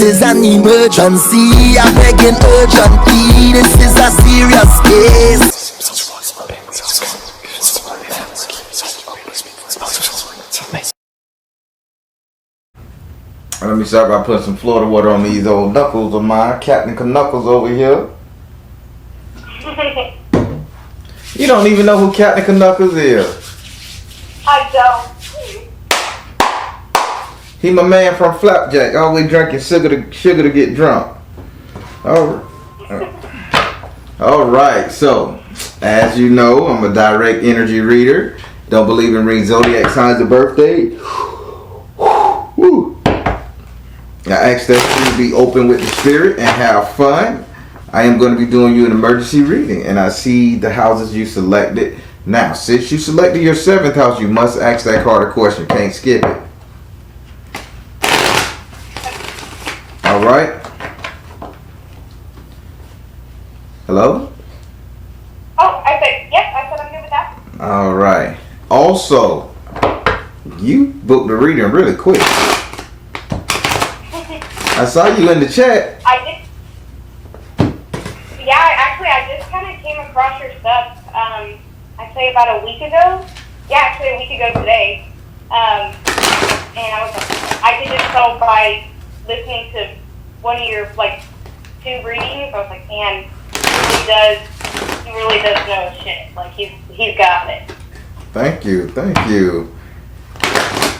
is an emergency. I'm begging urgently. This is a serious case. Let me start by putting some Florida water on these old knuckles of mine. Captain Knuckles over here. You don't even know who Captain Knuckles is. I don't. He my man from Flapjack, always drinking sugar to get drunk. Alright, so as you know, I'm a direct energy reader. Don't believe in reading zodiac signs of birthday. Woo. I ask that you to be open with the spirit and have fun. I am going to be doing you an emergency reading, and I see the houses you selected. Now, since you selected your 7th house, you must ask that card a question. Can't skip it. All right. Hello? Oh, I said, yep, I said I'm good with that. All right. Also, you booked the reading really quick. I saw you in the chat. I did. Yeah, actually, I just kind of came across your stuff, I'd say about a week ago. Yeah, actually a week ago today. And I did it so by listening to one of your, 2 readings. I was like, man, he really does know his shit. Like, he's got it. Thank you.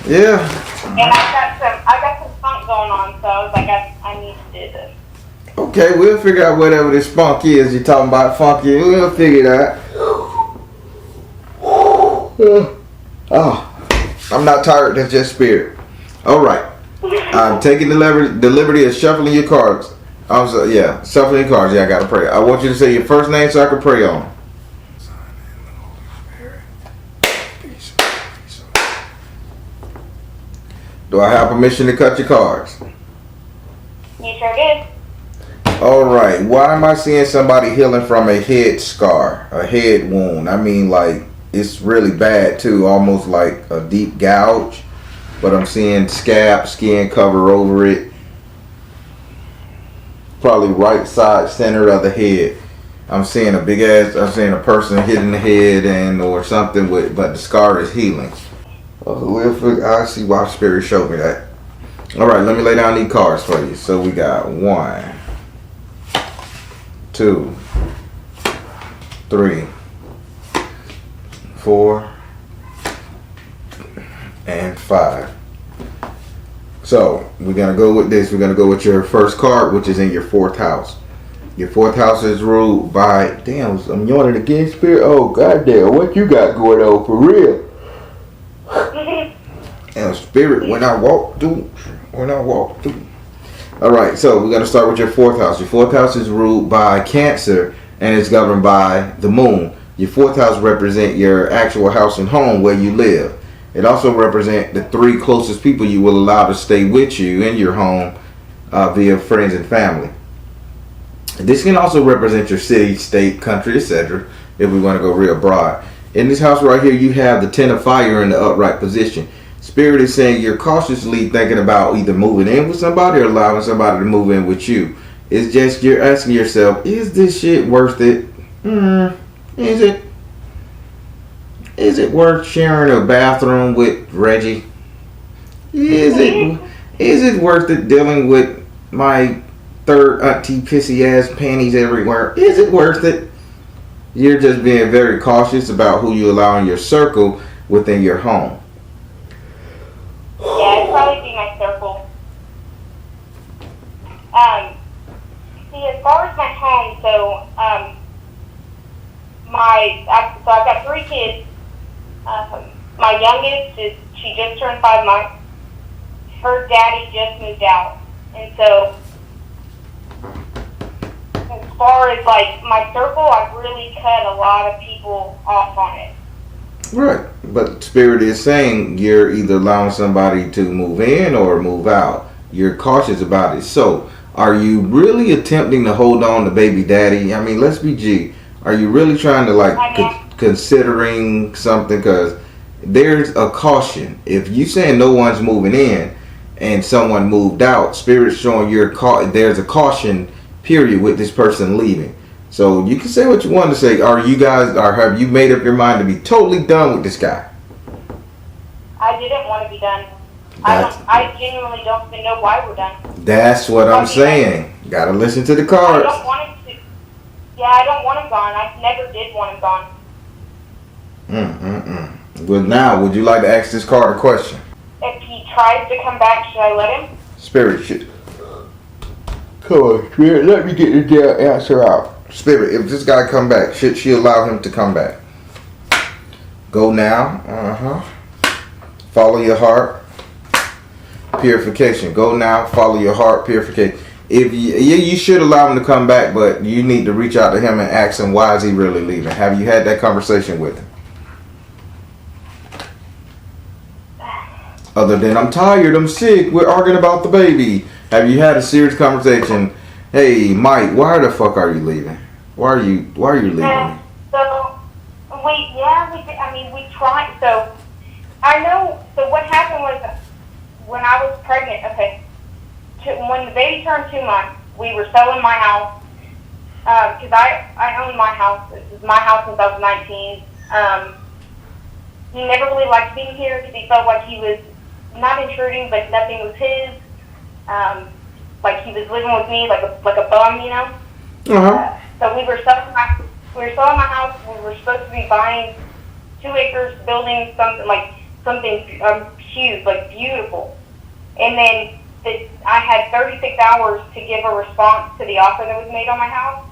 Yeah. And I got some funk going on, so I was like, I need to do this. Okay, we'll figure out whatever this funk is you're talking about. Funky, we'll figure it out. Oh, I'm not tired. That's just spirit. All right. I'm taking the liberty of shuffling your cards. Shuffling your cards. Yeah, I gotta pray. I want you to say your first name so I can pray on them. Do I have permission to cut your cards? You sure did. All right. Why am I seeing somebody healing from a head scar, a head wound? I mean, it's really bad too, almost like a deep gouge. But I'm seeing scab, skin cover over it. Probably right side center of the head. I'm seeing I'm seeing a person hitting the head or something but the scar is healing. I see why spirit showed me that. All right, let me lay down these cards for you. So we got 1, 2, 3, 4, and 5. So we're gonna go with this. We're gonna go with your first card, which is in your 4th house. Your 4th house is ruled by. Damn, I'm yawning again, spirit. Oh goddamn, what you got going on for real? And spirit, when I walk through. All right, so we're gonna start with your 4th house. Your 4th house is ruled by Cancer, and it's governed by the moon. Your 4th house represents your actual house and home where you live. It also represents the 3 closest people you will allow to stay with you in your home via friends and family. This can also represent your city, state, country, etc. if we want to go real broad. In this house right here, you have the 10 of fire in the upright position. Spirit is saying you're cautiously thinking about either moving in with somebody or allowing somebody to move in with you. It's just you're asking yourself, is this shit worth it? Is it worth sharing a bathroom with Reggie? Is it worth it dealing with my third auntie pissy ass panties everywhere? Is it worth it? You're just being very cautious about who you allow in your circle within your home. Yeah, it'd probably be my circle. See, as far as my home, I've got 3 kids. My youngest she just turned 5 months. Her daddy just moved out, and so as far as my circle, I've really cut a lot of people off on it. Right, but Spirit is saying you're either allowing somebody to move in or move out. You're cautious about it. So, are you really attempting to hold on to baby daddy? I mean, let's be G. Are you really trying to considering something? Because there's a caution. If you saying no one's moving in and someone moved out, Spirit's showing there's a caution period with this person leaving. So you can say what you want to say. Have you made up your mind to be totally done with this guy? I didn't want to be done. I genuinely don't even know why we're done. That's what I'm saying. Gotta listen to the cards. I don't want him to. Yeah, I don't want him gone. I never did want him gone. Well, now, would you like to ask this card a question? If he tries to come back, should I let him? Spirit, come on, Spirit, let me get the damn answer out. Spirit, if this guy come back, should she allow him to come back? Go now. Follow your heart. Purification. Go now. Follow your heart. Purification. If you should allow him to come back, but you need to reach out to him and ask him, why is he really leaving? Have you had that conversation with him? Other than, I'm tired, I'm sick, we're arguing about the baby. Have you had a serious conversation? Hey, Mike, why the fuck are you leaving? Why are you leaving me? So we tried. So I know. So what happened was when I was pregnant. Okay, when the baby turned 2 months, we were selling my house because I own my house. This is my house since I was 19. He never really liked being here because he felt like he was not intruding, but nothing was his. Like he was living with me like a bum, you know. So we were selling my house. We were supposed to be buying 2 acres, building something huge, like beautiful. And then I had 36 hours to give a response to the offer that was made on my house.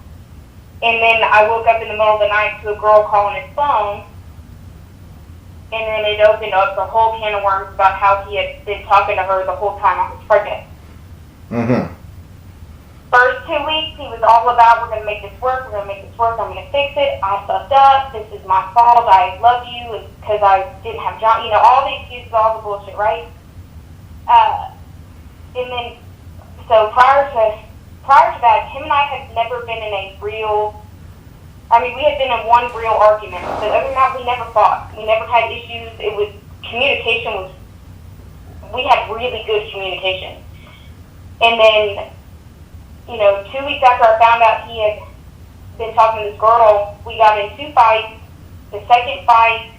And then I woke up in the middle of the night to a girl calling his phone. And then it opened up the whole can of worms about how he had been talking to her the whole time I was pregnant. First 2 weeks, he was all about, we're going to make this work, I'm going to fix it, I fucked up, this is my fault, I love you, because I didn't have John, all the excuses, all the bullshit, right? And then, so prior to that, him and I had never been in a real, we had been in one real argument, but other than that, we never fought, we never had issues, we had really good communication. And then, 2 weeks after I found out he had been talking to this girl, we got in 2 fights. The second fight,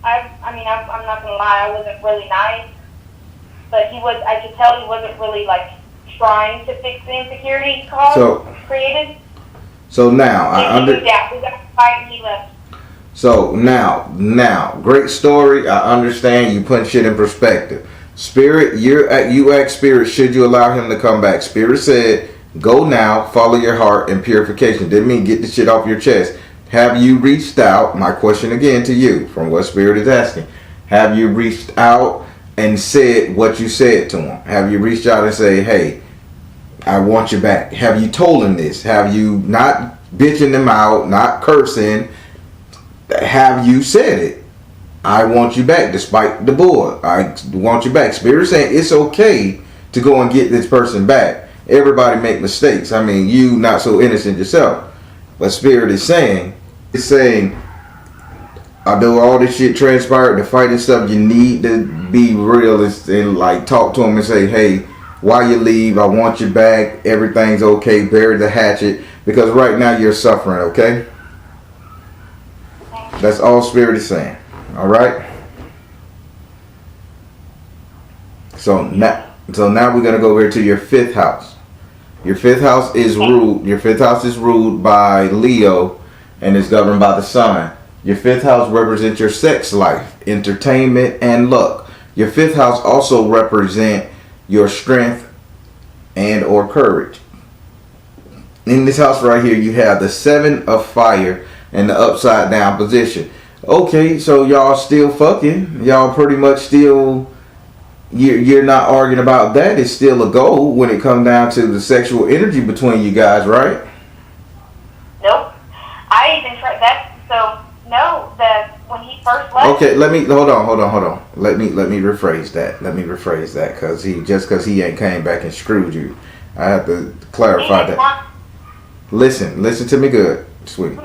I'm not gonna lie, I wasn't really nice, but I could tell he wasn't really trying to fix the insecurity created. So now we got a fight and he left. So now, great story. I understand you putting shit in perspective. Spirit, you asked Spirit, should you allow him to come back? Spirit said, go now, follow your heart, and purification. Didn't mean get the shit off your chest. Have you reached out? My question again to you, from what Spirit is asking. Have you reached out and said what you said to him? Have you reached out and say, hey, I want you back? Have you told him this? Have you not bitching him out, not cursing? Have you said it? I want you back despite the bull. I want you back. Spirit saying it's okay to go and get this person back. Everybody make mistakes. You not so innocent yourself. But Spirit is saying, although all this shit transpired, the fight and stuff, you need to be real and talk to him and say, hey, why you leave? I want you back. Everything's okay. Bury the hatchet. Because right now you're suffering, okay? That's all Spirit is saying. All right. So now we're gonna go over to your 5th house. Your 5th house is ruled. Your 5th house is ruled by Leo, and is governed by the sun. Your 5th house represents your sex life, entertainment, and luck. Your 5th house also represents your strength and or courage. In this house right here, you have the 7 of fire and the upside down position. Okay, so y'all still fucking. Y'all pretty much still, you're not arguing about that. It's still a goal when it comes down to the sexual energy between you guys, right? Nope. I even tried that. So, no, that when he first left. Okay, hold on. Let me rephrase that. Because he ain't came back and screwed you. I have to clarify that. Listen to me good, sweetie.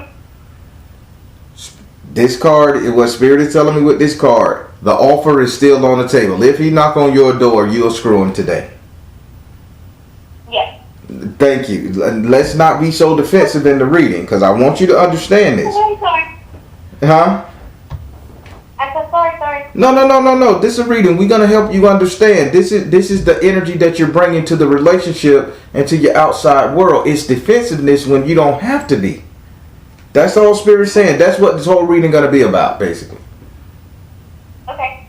This card, what Spirit is telling me with this card, the offer is still on the table. If he knock on your door, you'll screw him today. Yes. Thank you. Let's not be so defensive in the reading, because I want you to understand this. I'm sorry. Huh? I said sorry. No. This is a reading. We're gonna help you understand. This is the energy that you're bringing to the relationship and to your outside world. It's defensiveness when you don't have to be. That's all Spirit's saying. That's what this whole reading gonna be about, basically. Okay.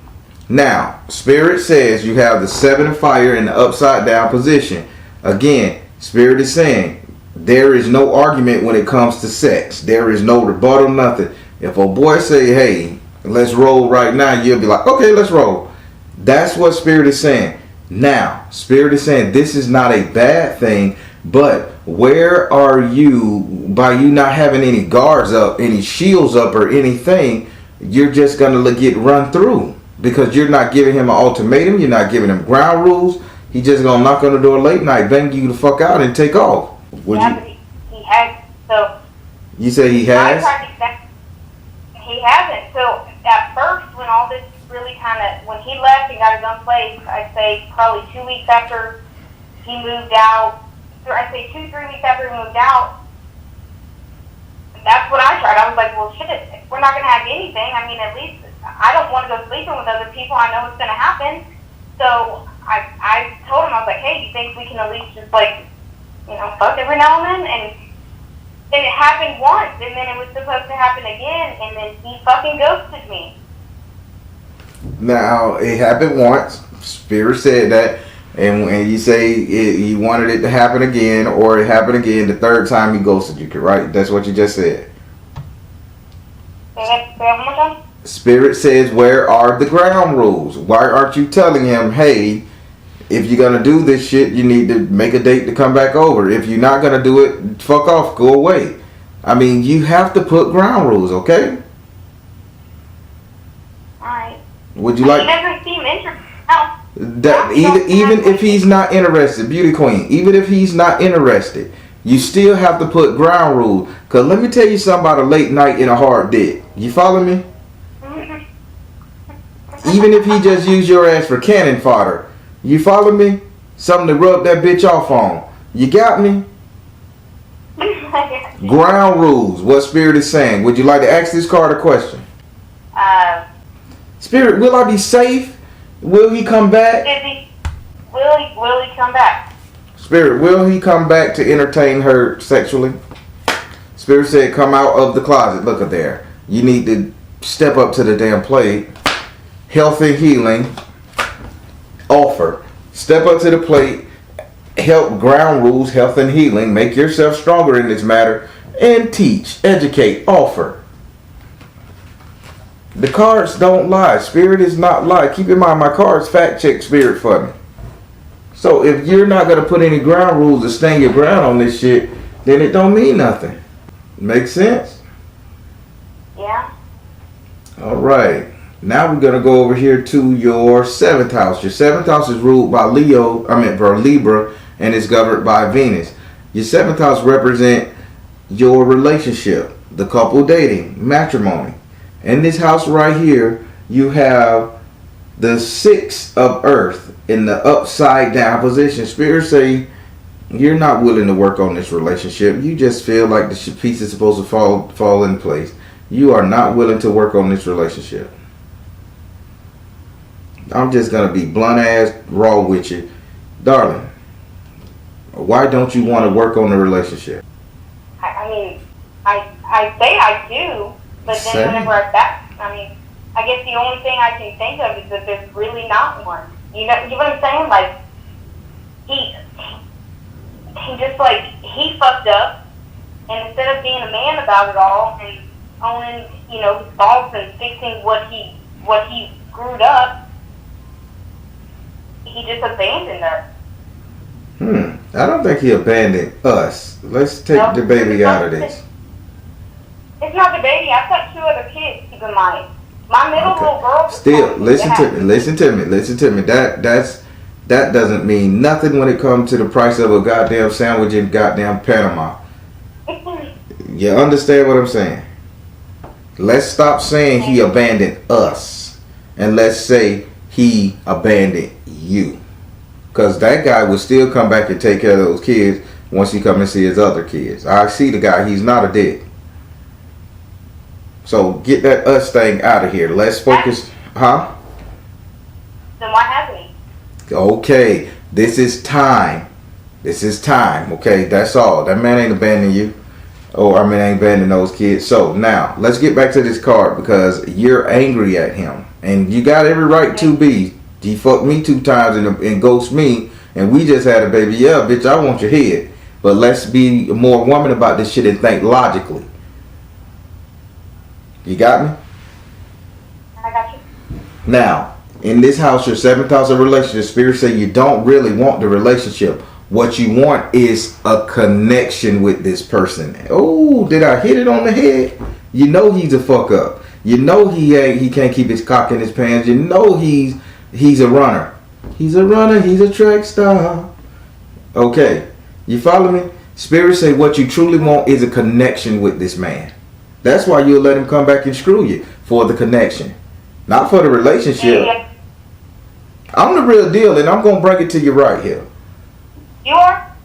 Now, Spirit says you have the 7 of fire in the upside down position. Again, Spirit is saying there is no argument when it comes to sex. There is no rebuttal, nothing. If a boy say, hey, let's roll right now, you'll be like, okay, let's roll. That's what Spirit is saying. Now, Spirit is saying this is not a bad thing, but where are you, by you not having any guards up, any shields up or anything, you're just going to get run through because you're not giving him an ultimatum. You're not giving him ground rules. He just going to knock on the door late night, bang you the fuck out and take off. But he has, so. You say he has? He hasn't. So at first, when all this really when he left and got his own place, I'd say probably 2 weeks after he moved out, or I'd say 2-3 weeks after he moved out, that's what I tried. I was like, well, shit, we're not going to have anything. I mean, at least I don't want to go sleeping with other people. I know what's going to happen. So I told him, I was like, hey, do you think we can at least just fuck every now and then? And it happened once, and then it was supposed to happen again, and then he fucking ghosted me. Now, it happened once. Spirit said that. And when you say he wanted it to happen again, or it happened again the third time he ghosted you, right? That's what you just said. Say that one more time? Spirit says, where are the ground rules? Why aren't you telling him, hey, if you're going to do this shit, you need to make a date to come back over. If you're not going to do it, fuck off, go away. I mean, you have to put ground rules, okay? Alright. Would you like... He doesn't seem interested. No. That even if he's not interested, beauty queen, even if he's not interested, you still have to put ground rules. Because let me tell you something about a late night and a hard dick. You follow me? Even if he just used your ass for cannon fodder. You follow me? Something to rub that bitch off on. You got me? Ground rules. What Spirit is saying. Would you like to ask this card a question? Spirit, will I be safe? Will he come back? Will he come back? Spirit, will he come back to entertain her sexually? Spirit said, come out of the closet. Look at there. You need to step up to the damn plate. Health and healing. Offer. Step up to the plate. Help ground rules, health and healing. Make yourself stronger in this matter. And teach, educate, offer. The cards don't lie. Spirit is not lie. Keep in mind, my cards fact check Spirit for me. So if you're not going to put any ground rules to stand your ground on this shit, then it don't mean nothing. Make sense? Yeah. All right. Now we're going to go over here to your 7th house. Your 7th house is ruled by Libra, and it's governed by Venus. Your 7th house represents your relationship, the couple dating, matrimony. In this house right here, you have the 6 of Earth in the upside down position. Spirit say you're not willing to work on this relationship. You just feel like the piece is supposed to fall in place. You are not willing to work on this relationship. I'm just going to be blunt ass raw with you. Darling, why don't you want to work on the relationship? I mean, I say I do, but then whenever I guess the only thing I can think of is that there's really not one. You know what I'm saying? Like, he just fucked up, and instead of being a man about it all and owning, his faults and fixing what he screwed up, he just abandoned us. I don't think he abandoned us. Let's take the baby out of this. It's not the baby. I've got 2 other kids, keep in mind. My middle little girl... Still, listen to me. That doesn't mean nothing when it comes to the price of a goddamn sandwich in goddamn Panama. You understand what I'm saying? Let's stop saying he abandoned us and let's say he abandoned you. Because that guy would still come back and take care of those kids once he come and see his other kids. I see the guy, he's not a dick. So get that us thing out of here. Let's focus. Huh? Then why hasn't he? Okay, this is time. This is time. Okay, that's all. That man ain't abandoning you. Ain't abandoning those kids. So now, let's get back to this card because you're angry at him. And you got every right to be. He fucked me 2 times and ghosted me. And we just had a baby. Yeah, bitch, I want your head. But let's be more woman about this shit and think logically. You got me? I got you. Now, in this house, your 7th house of relationship, Spirit say you don't really want the relationship. What you want is a connection with this person. Oh, did I hit it on the head? You know he's a fuck up. You know he can't keep his cock in his pants. You know he's a runner. He's a runner. He's a track star. Okay, you follow me? Spirit say what you truly want is a connection with this man. That's why you'll let him come back and screw you for the connection, not for the relationship. Yeah. I'm the real deal, and I'm gonna bring it to you right here. You are?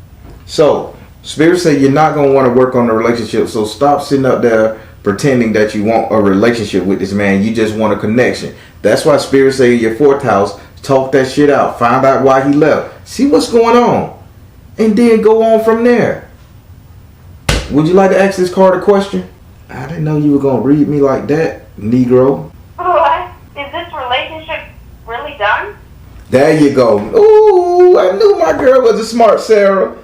So, Spirit say you're not going to want to work on the relationship. So stop sitting up there pretending that you want a relationship with this man. You just want a connection. That's why Spirit say in your 4th house, talk that shit out. Find out why he left. See what's going on. And then go on from there. Would you like to ask this card a question? I didn't know you were going to read me like that, Negro. What? Is this relationship really done? There you go. Ooh, I knew my girl was a smart Sarah.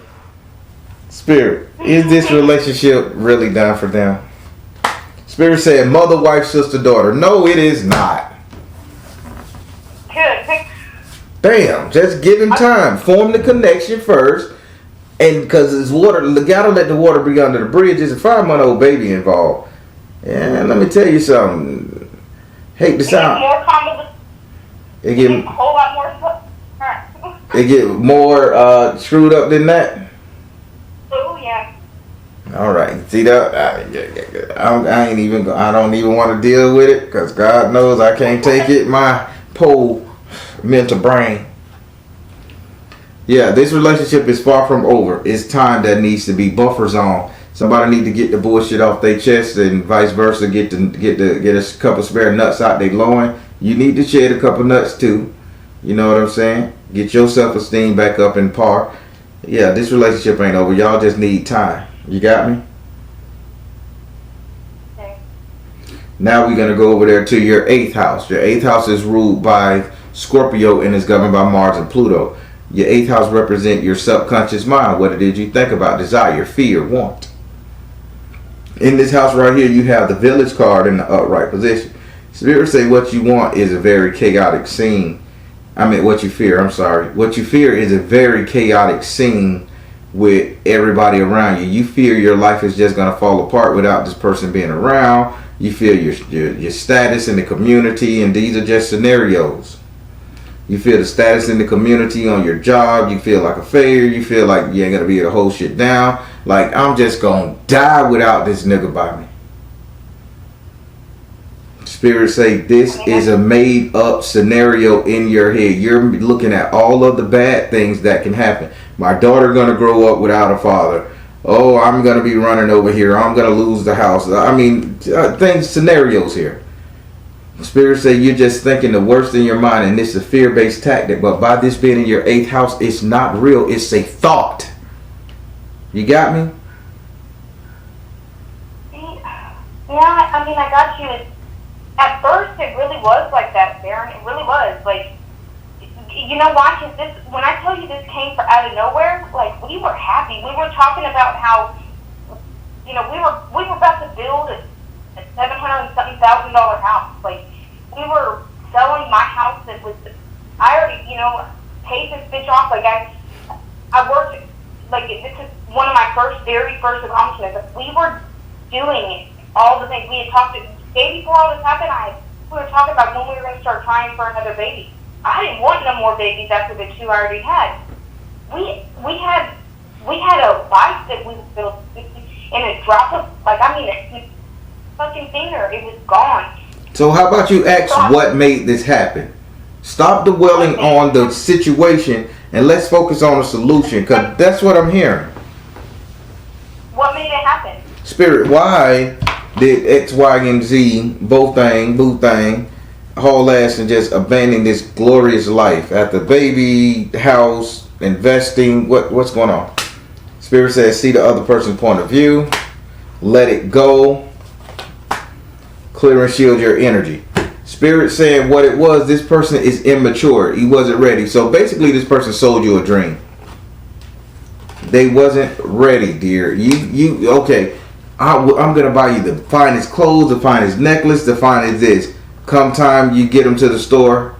Spirit, is this relationship really done for them? Spirit said mother, wife, sister, daughter. No, it is not. Good. Damn, just give him time. Form the connection first. And because it's water, you gotta let the water be under the bridge. There's a 5-month-old baby involved. And let me tell you something. Hate to sound. More convoluted. It get A whole lot more. it get more screwed up than that. Oh yeah. All right, see that? I don't even want to deal with it because God knows I can't take it. My poor mental brain. Yeah, this relationship is far from over. It's time that needs to be buffer zone. Somebody need to get the bullshit off their chest and vice versa. Get a couple spare nuts out their loin. You need to shed a couple nuts too. You know what I'm saying? Get your self-esteem back up in par. Yeah, this relationship ain't over. Y'all just need time. You got me? Okay. Now we're going to go over there to your 8th house. Your 8th house is ruled by Scorpio and is governed by Mars and Pluto. Your 8th house represents your subconscious mind. What did you think about? Desire, fear, want. In this house right here, you have the Village card in the upright position. Spirit say what you want is a very chaotic scene. What you fear, I'm sorry. What you fear is a very chaotic scene with everybody around you. You fear your life is just going to fall apart without this person being around. You feel your status in the community, and these are just scenarios. You feel the status in the community on your job. You feel like a failure. You feel like you ain't going to be able to hold shit down. Like, I'm just going to die without this nigga by me. Spirit say this is a made up scenario in your head. You're looking at all of the bad things that can happen. My daughter gonna grow up without a father. Oh, I'm gonna be running over here. I'm gonna lose the house. Scenarios here. Spirit say you're just thinking the worst in your mind, and this is a fear-based tactic. But by this being in your 8th house, it's not real. It's a thought. You got me? Yeah, I got you. At first, it really was like that, Baron. It really was. Like, you know why? Because when I tell you this came out of nowhere, like, we were happy. We were talking about how, we were about to build a $700,000 house. Like, we were selling my house that was, I already, paid this bitch off. Like, I worked, like, this is one of my very first accomplishments. We were doing all the things we had talked about. Day before all this happened, we were talking about when we were going to start trying for another baby. I didn't want no more babies after the 2 I already had. We had a life that we built in a drop of, a fucking finger. It was gone. So how about you ask what made this happen? Stop dwelling on the situation and let's focus on a solution, because that's what I'm hearing. What made it happen? Spirit, why did X, Y, and Z, boo thing, haul ass and just abandon this glorious life after baby, house, investing? What's going on? Spirit says, see the other person's point of view, let it go, clear and shield your energy. Spirit saying what it was, this person is immature. He wasn't ready. So basically this person sold you a dream. They wasn't ready, dear. You okay, I'm going to buy you the finest clothes, the finest necklace, the finest this. Come time you get them to the store.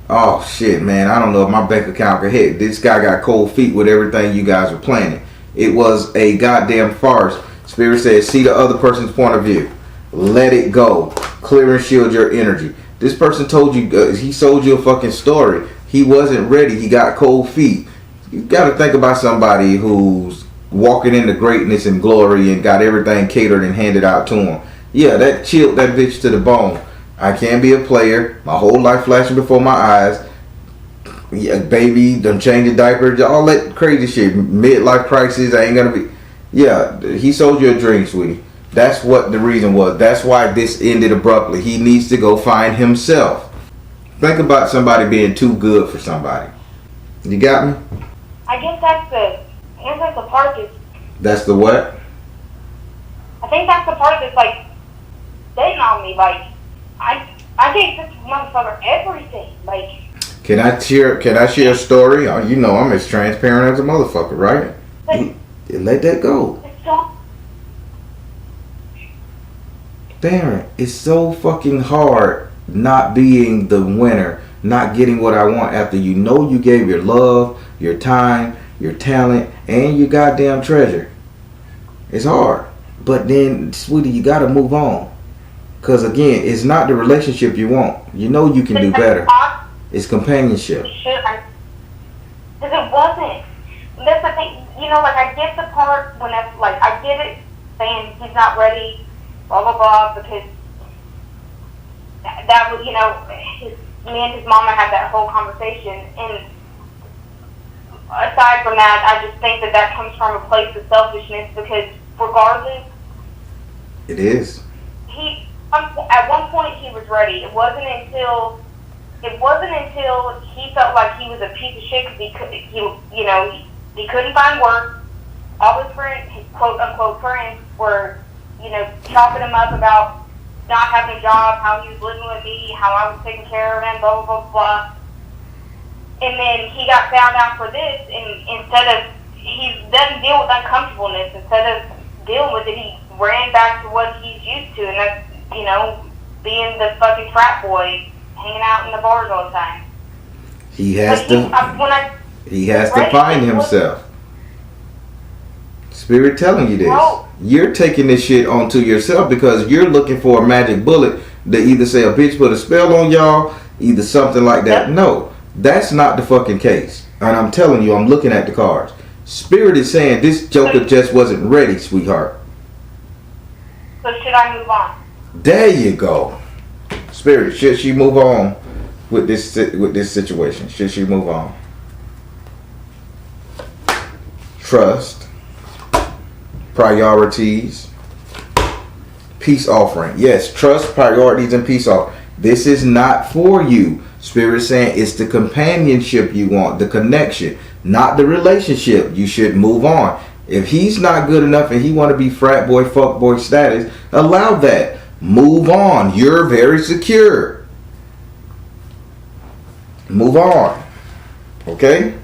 Oh shit, man. I don't know if my bank account could hit. This guy got cold feet with everything you guys were planning. It was a goddamn farce. Spirit says, see the other person's point of view. Let it go. Clear and shield your energy. This person told you, he sold you a fucking story. He wasn't ready. He got cold feet. You got to think about somebody who's walking into greatness and glory and got everything catered and handed out to him. Yeah, that chilled that bitch to the bone. I can't be a player. My whole life flashing before my eyes. Yeah, baby, done changing diapers, all that crazy shit. Midlife crisis, I ain't gonna be. Yeah, he sold you a dream, sweetie. That's what the reason was. That's why this ended abruptly. He needs to go find himself. Think about somebody being too good for somebody. You got me? I guess that's the part that's... That's the what? I think that's the part that's, like, sitting on me. Like, I gave this motherfucker everything. Like... Can I share a story? You know I'm as transparent as a motherfucker, right? Let that go. It's so... Darren, it's so fucking hard not being the winner, not getting what I want after you know you gave your love, your time, your talent, and your goddamn treasure. It's hard. But then, sweetie, you gotta move on. Because again, it's not the relationship you want. You know you can do better. It's companionship. Because it wasn't. That's the thing. You know, like, I get the part when that's, like, I get it saying he's not ready, blah, blah, blah, because that was, you know, me and his mama had that whole conversation, and aside from that, I just think that comes from a place of selfishness, because regardless... It is. At one point, he was ready. It wasn't until he felt like he was a piece of shit because he couldn't find work. All his friends, his quote-unquote friends, were, you know, chopping him up about not having a job, how he was living with me, how I was taking care of him, blah, blah, blah, blah. And then he got found out for this, and instead of, he doesn't deal with uncomfortableness. Instead of dealing with it, he ran back to what he's used to, and that's, you know, being the fucking frat boy, hanging out in the bars all the time. He has to find himself. Spirit telling you this. No. You're taking this shit onto yourself because you're looking for a magic bullet that either say a bitch put a spell on y'all, either something like that. Yep. No, that's not the fucking case. And I'm telling you, I'm looking at the cards. Spirit is saying this joker just wasn't ready, sweetheart. So should I move on? There you go. Spirit, should she move on with this situation? Should she move on? Trust, priorities, peace offering. Yes, trust, priorities, and peace offering. This is not for you. Spirit saying it's the companionship you want, the connection, not the relationship. You should move on. If he's not good enough and he want to be frat boy, fuck boy status, allow that. Move on. You're very secure. Move on. Okay?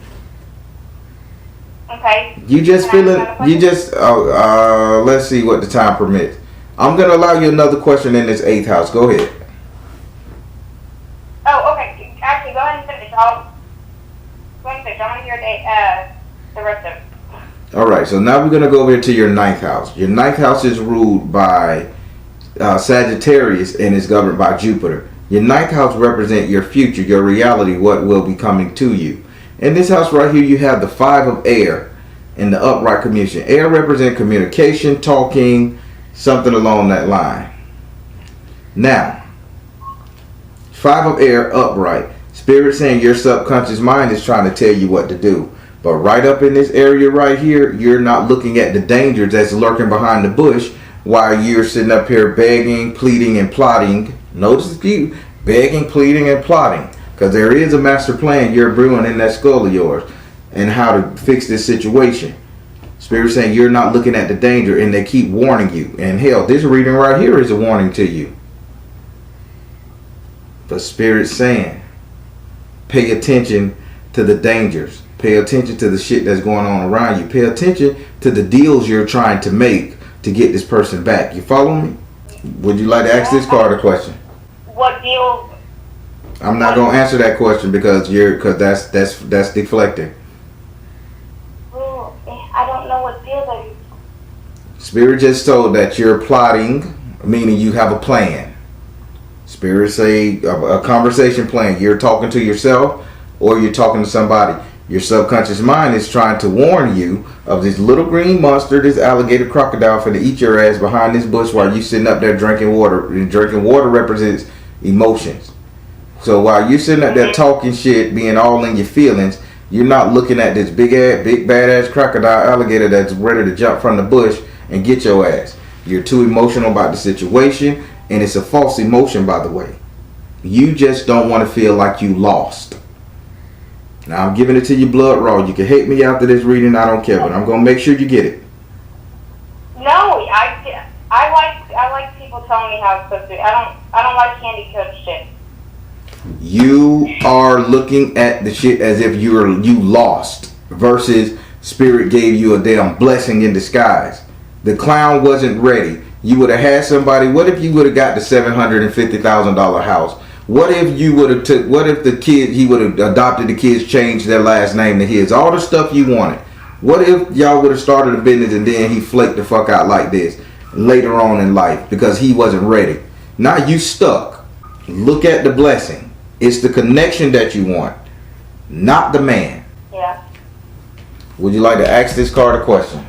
Okay. You just let's see what the time permits. I'm going to allow you another question in this 8th house. Go ahead. Oh, okay. Actually, go ahead and finish. I want to hear the rest of it. All right. So now we're going to go over here to your 9th house. Your 9th house is ruled by Sagittarius and is governed by Jupiter. Your 9th house represents your future, your reality, what will be coming to you. In this house right here, you have the 5 of air in the upright communication. Air represents communication, talking, something along that line. Now, Five of air, upright. Spirit saying your subconscious mind is trying to tell you what to do. But right up in this area right here, you're not looking at the danger that's lurking behind the bush while you're sitting up here begging, pleading, and plotting. Notice you begging, pleading, and plotting. Because there is a master plan you're brewing in that skull of yours and how to fix this situation. Spirit saying you're not looking at the danger and they keep warning you. And hell, this reading right here is a warning to you. But Spirit saying pay attention to the dangers. Pay attention to the shit that's going on around you. Pay attention to the deals you're trying to make to get this person back. You follow me? Would you like to ask this card a question? What deal? I'm not gonna answer that question because that's deflecting. I don't know what deal that is. Spirit just told that you're plotting, meaning you have a plan. Spirit say a conversation plan. You're talking to yourself or you're talking to somebody. Your subconscious mind is trying to warn you of this little green monster, this alligator crocodile finna eat your ass behind this bush while you sitting up there drinking water. And drinking water represents emotions. So while you're sitting up there talking shit, being all in your feelings, you're not looking at this big badass crocodile alligator that's ready to jump from the bush and get your ass. You're too emotional about the situation, and it's a false emotion, by the way. You just don't want to feel like you lost. Now I'm giving it to you blood raw. You can hate me after this reading, I don't care, but I'm gonna make sure you get it. No, I like people telling me how it's supposed to be. I don't like candy coated shit. You are looking at the shit as if you lost versus Spirit gave you a damn blessing in disguise. The clown wasn't ready. You would have had somebody. What if you would have got the $750,000 house? What if you would have what if the kid, he would have adopted the kids, changed their last name to his? All the stuff you wanted. What if y'all would have started a business and then he flaked the fuck out like this later on in life because he wasn't ready? Now you stuck. Look at the blessing. It's the connection that you want, not the man. Yeah. Would you like to ask this card a question?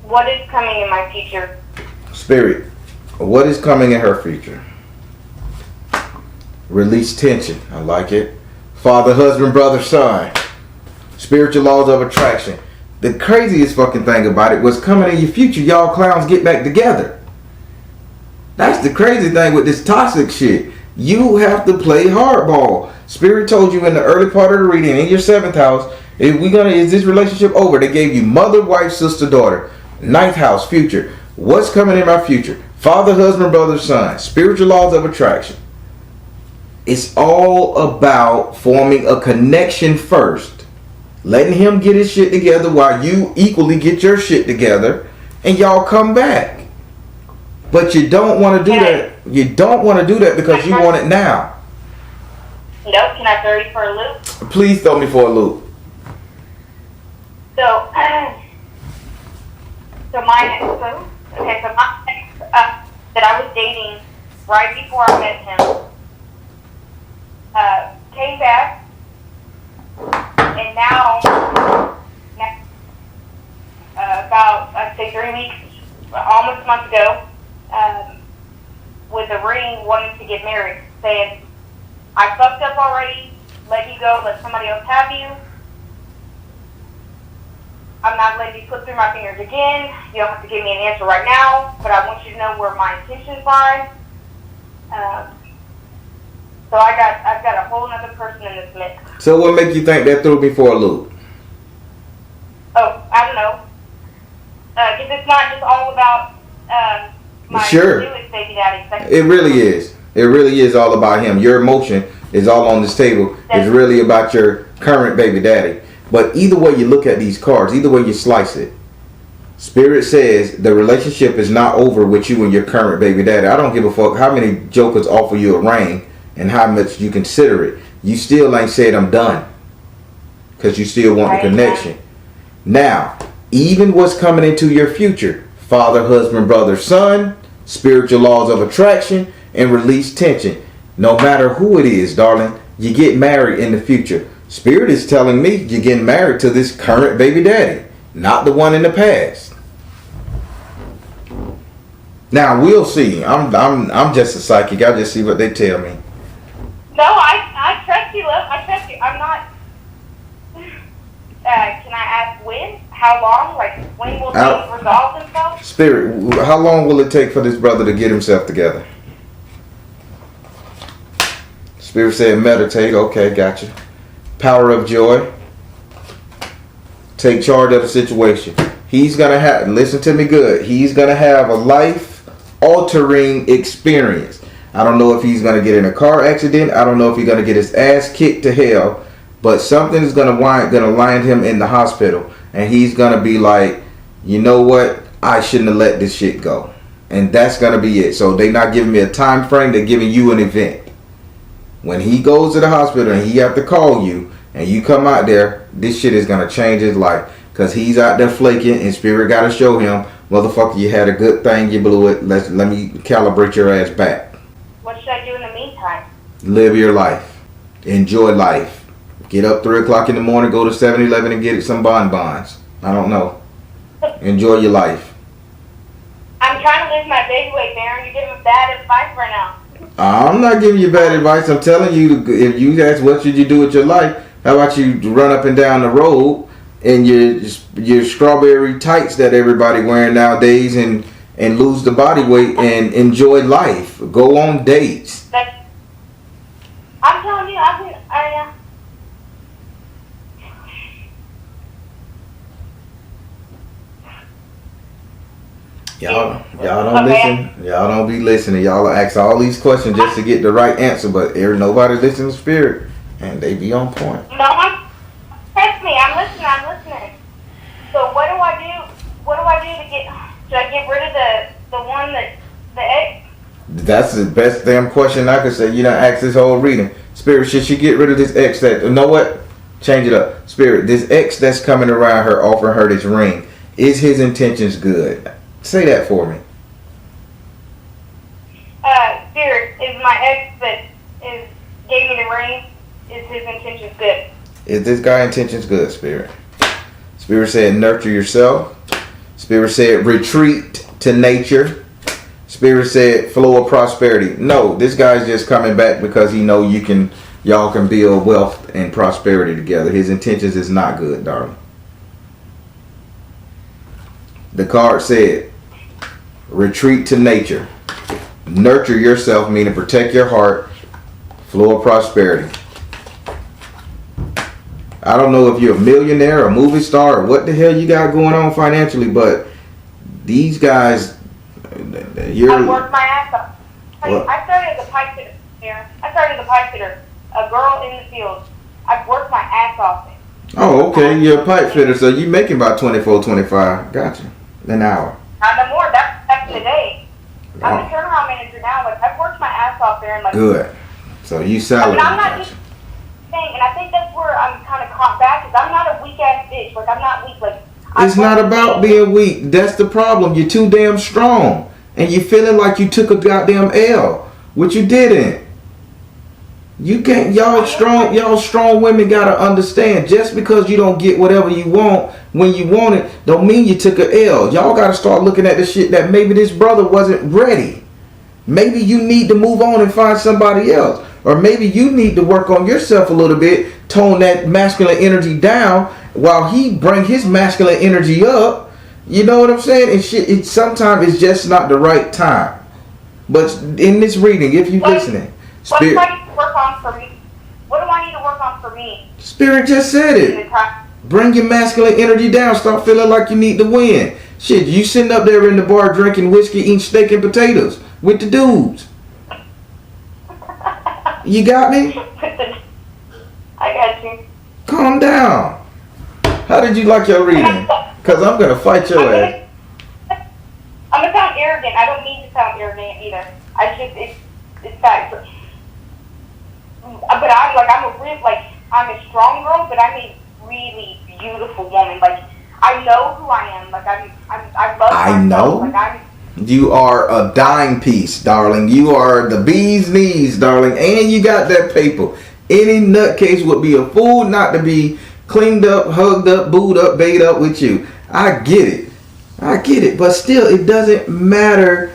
What is coming in my future? Spirit, what is coming in her future? Release tension. I like it. Father, husband, brother, son. Spiritual laws of attraction. The craziest fucking thing about it was coming in your future. Y'all clowns get back together. That's the crazy thing with this toxic shit. You have to play hardball. Spirit told you in the early part of the reading, in your 7th house, is this relationship over? They gave you mother, wife, sister, daughter. 9th house, future. What's coming in my future? Father, husband, brother, son. Spiritual laws of attraction. It's all about forming a connection first. Letting him get his shit together while you equally get your shit together. And y'all come back. But you don't want to do that. You don't want to do that because you want it now. Nope. Can I throw you for a loop? Please throw me for a loop. So my ex that I was dating right before I met him came back, and now about I'd say 3 weeks, almost a month ago, with a ring, wanted to get married, saying, I fucked up already, let you go, let somebody else have you. I'm not letting you slip through my fingers again. You don't have to give me an answer right now, but I want you to know where my intentions lie. So I've got a whole other person in this mix. So what makes you think that threw me for a loop? Oh, I don't know. Because it's not just all about my newest baby daddy. It really is. It really is all about him. Your emotion is all on this table. It's really about your current baby daddy. But either way you look at these cards, either way you slice it, Spirit says the relationship is not over with you and your current baby daddy. I don't give a fuck how many jokers offer you a ring and how much you consider it. You still ain't said I'm done. Because you still want the connection. Now, even what's coming into your future, father, husband, brother, son, spiritual laws of attraction, and release tension. No matter who it is, darling, you get married in the future. Spirit is telling me you're getting married to this current baby daddy, not the one in the past. Now we'll see. I'm just a psychic. I'll just see what they tell me. No, I trust you, love. I trust you. I'm not. Can I ask when? How long? Like, when will things resolve themselves? Spirit, how long will it take for this brother to get himself together? Spirit said meditate. Okay, gotcha. Power of joy. Take charge of the situation. He's going to have, listen to me good, he's going to have a life-altering experience. I don't know if he's going to get in a car accident. I don't know if he's going to get his ass kicked to hell. But something is going to land him in the hospital. And he's going to be like, you know what? I shouldn't have let this shit go. And that's going to be it. So they're not giving me a time frame. They're giving you an event. When he goes to the hospital and he have to call you and you come out there, this shit is going to change his life. Because he's out there flaking and Spirit got to show him, motherfucker, you had a good thing, you blew it. Let me calibrate your ass back. What should I do in the meantime? Live your life. Enjoy life. Get up 3 o'clock in the morning, go to 7-Eleven and get some bonbons. I don't know. Enjoy your life. I'm trying to lose my big weight, Baron. You're giving bad advice right now. I'm not giving you bad advice. I'm telling you, if you ask what should you do with your life, how about you run up and down the road in your strawberry tights that everybody wearing nowadays and lose the body weight and enjoy life. Go on dates. I'm telling you, Y'all don't listen. Y'all don't be listening. Y'all ask all these questions just to get the right answer, but nobody listens to Spirit, and they be on point. No, trust me. I'm listening. So what do I do? What do I do to get? Should I get rid of the one that the ex? That's the best damn question I could say. You done asked this whole reading. Spirit, should she get rid of this ex that? You know what? Change it up. Spirit, this ex that's coming around her, offering her this ring, is his intentions good? Say that for me. Spirit, is my ex that gave me the ring, is his intentions good? Is this guy's intentions good, Spirit? Spirit said nurture yourself. Spirit said retreat to nature. Spirit said flow of prosperity. No, this guy's just coming back because he know y'all can build wealth and prosperity together. His intentions is not good, darling. The card said retreat to nature. Nurture yourself, meaning protect your heart. Flow of prosperity. I don't know if you're a millionaire, a movie star, or what the hell you got going on financially, but these guys, I worked my ass off. I started as a pipe fitter here. A girl in the field. I've worked my ass off. Oh, okay. You're a pipe fitter, so you making about $24-25. Gotcha. An hour. Not no more. That's back in the day. I'm a turnaround manager now. Like, I've worked my ass off there. And good. So you salary. I'm not just saying, and I think that's where I'm kind of caught back, is I'm not a weak ass bitch. Like, I'm not weak. Like, it's not about being weak. That's the problem. You're too damn strong. And you feeling like you took a goddamn L, which you didn't. You can't. Y'all strong women gotta understand. Just because you don't get whatever you want when you want it, don't mean you took a L. Y'all gotta start looking at the shit that maybe this brother wasn't ready. Maybe you need to move on and find somebody else, or maybe you need to work on yourself a little bit, tone that masculine energy down while he bring his masculine energy up. You know what I'm saying? And shit, sometimes it's just not the right time. But in this reading, if you're listening, Spirit. What do I need to work on for me? What do I need to work on for me? Spirit just said it. Bring your masculine energy down. Start feeling like you need to win. Shit, you sitting up there in the bar drinking whiskey, eating steak and potatoes with the dudes. You got me? I got you. Calm down. How did you like your reading? Because I'm going to fight your ass. I'm going to sound arrogant. I don't mean to sound arrogant either. It's fact. But I'm a strong girl, but I'm a really beautiful woman. Like, I know who I am. Like, I love myself. I know. Like, you are a dime piece, darling. You are the bee's knees, darling. And you got that paper. Any nutcase would be a fool not to be cleaned up, hugged up, booed up, bait up with you. I get it. But still, it doesn't matter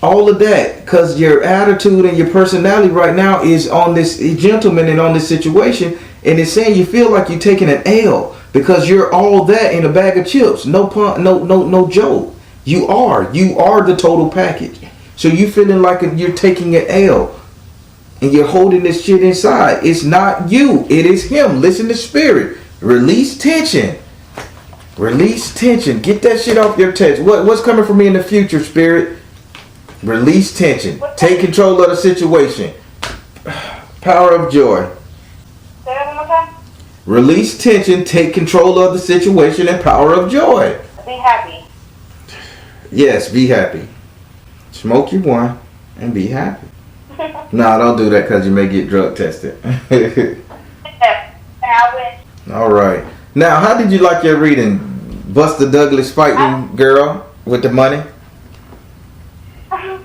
all of that, because your attitude and your personality right now is on this gentleman and on this situation, and it's saying you feel like you're taking an L because you're all that in a bag of chips. No pun, no joke. You are the total package. So you feeling like you're taking an L, and you're holding this shit inside. It's not you. It is him. Listen to spirit. Release tension. Release tension. Get that shit off your chest. What's coming for me in the future, spirit? Release tension. Take control of the situation. Power of joy. Say that one more time. Release tension. Take control of the situation and power of joy. Be happy. Yes, be happy. Smoke you one and be happy. No, don't do that because you may get drug tested. All right. Now, how did you like your reading? Buster Douglas fighting girl with the money? I'm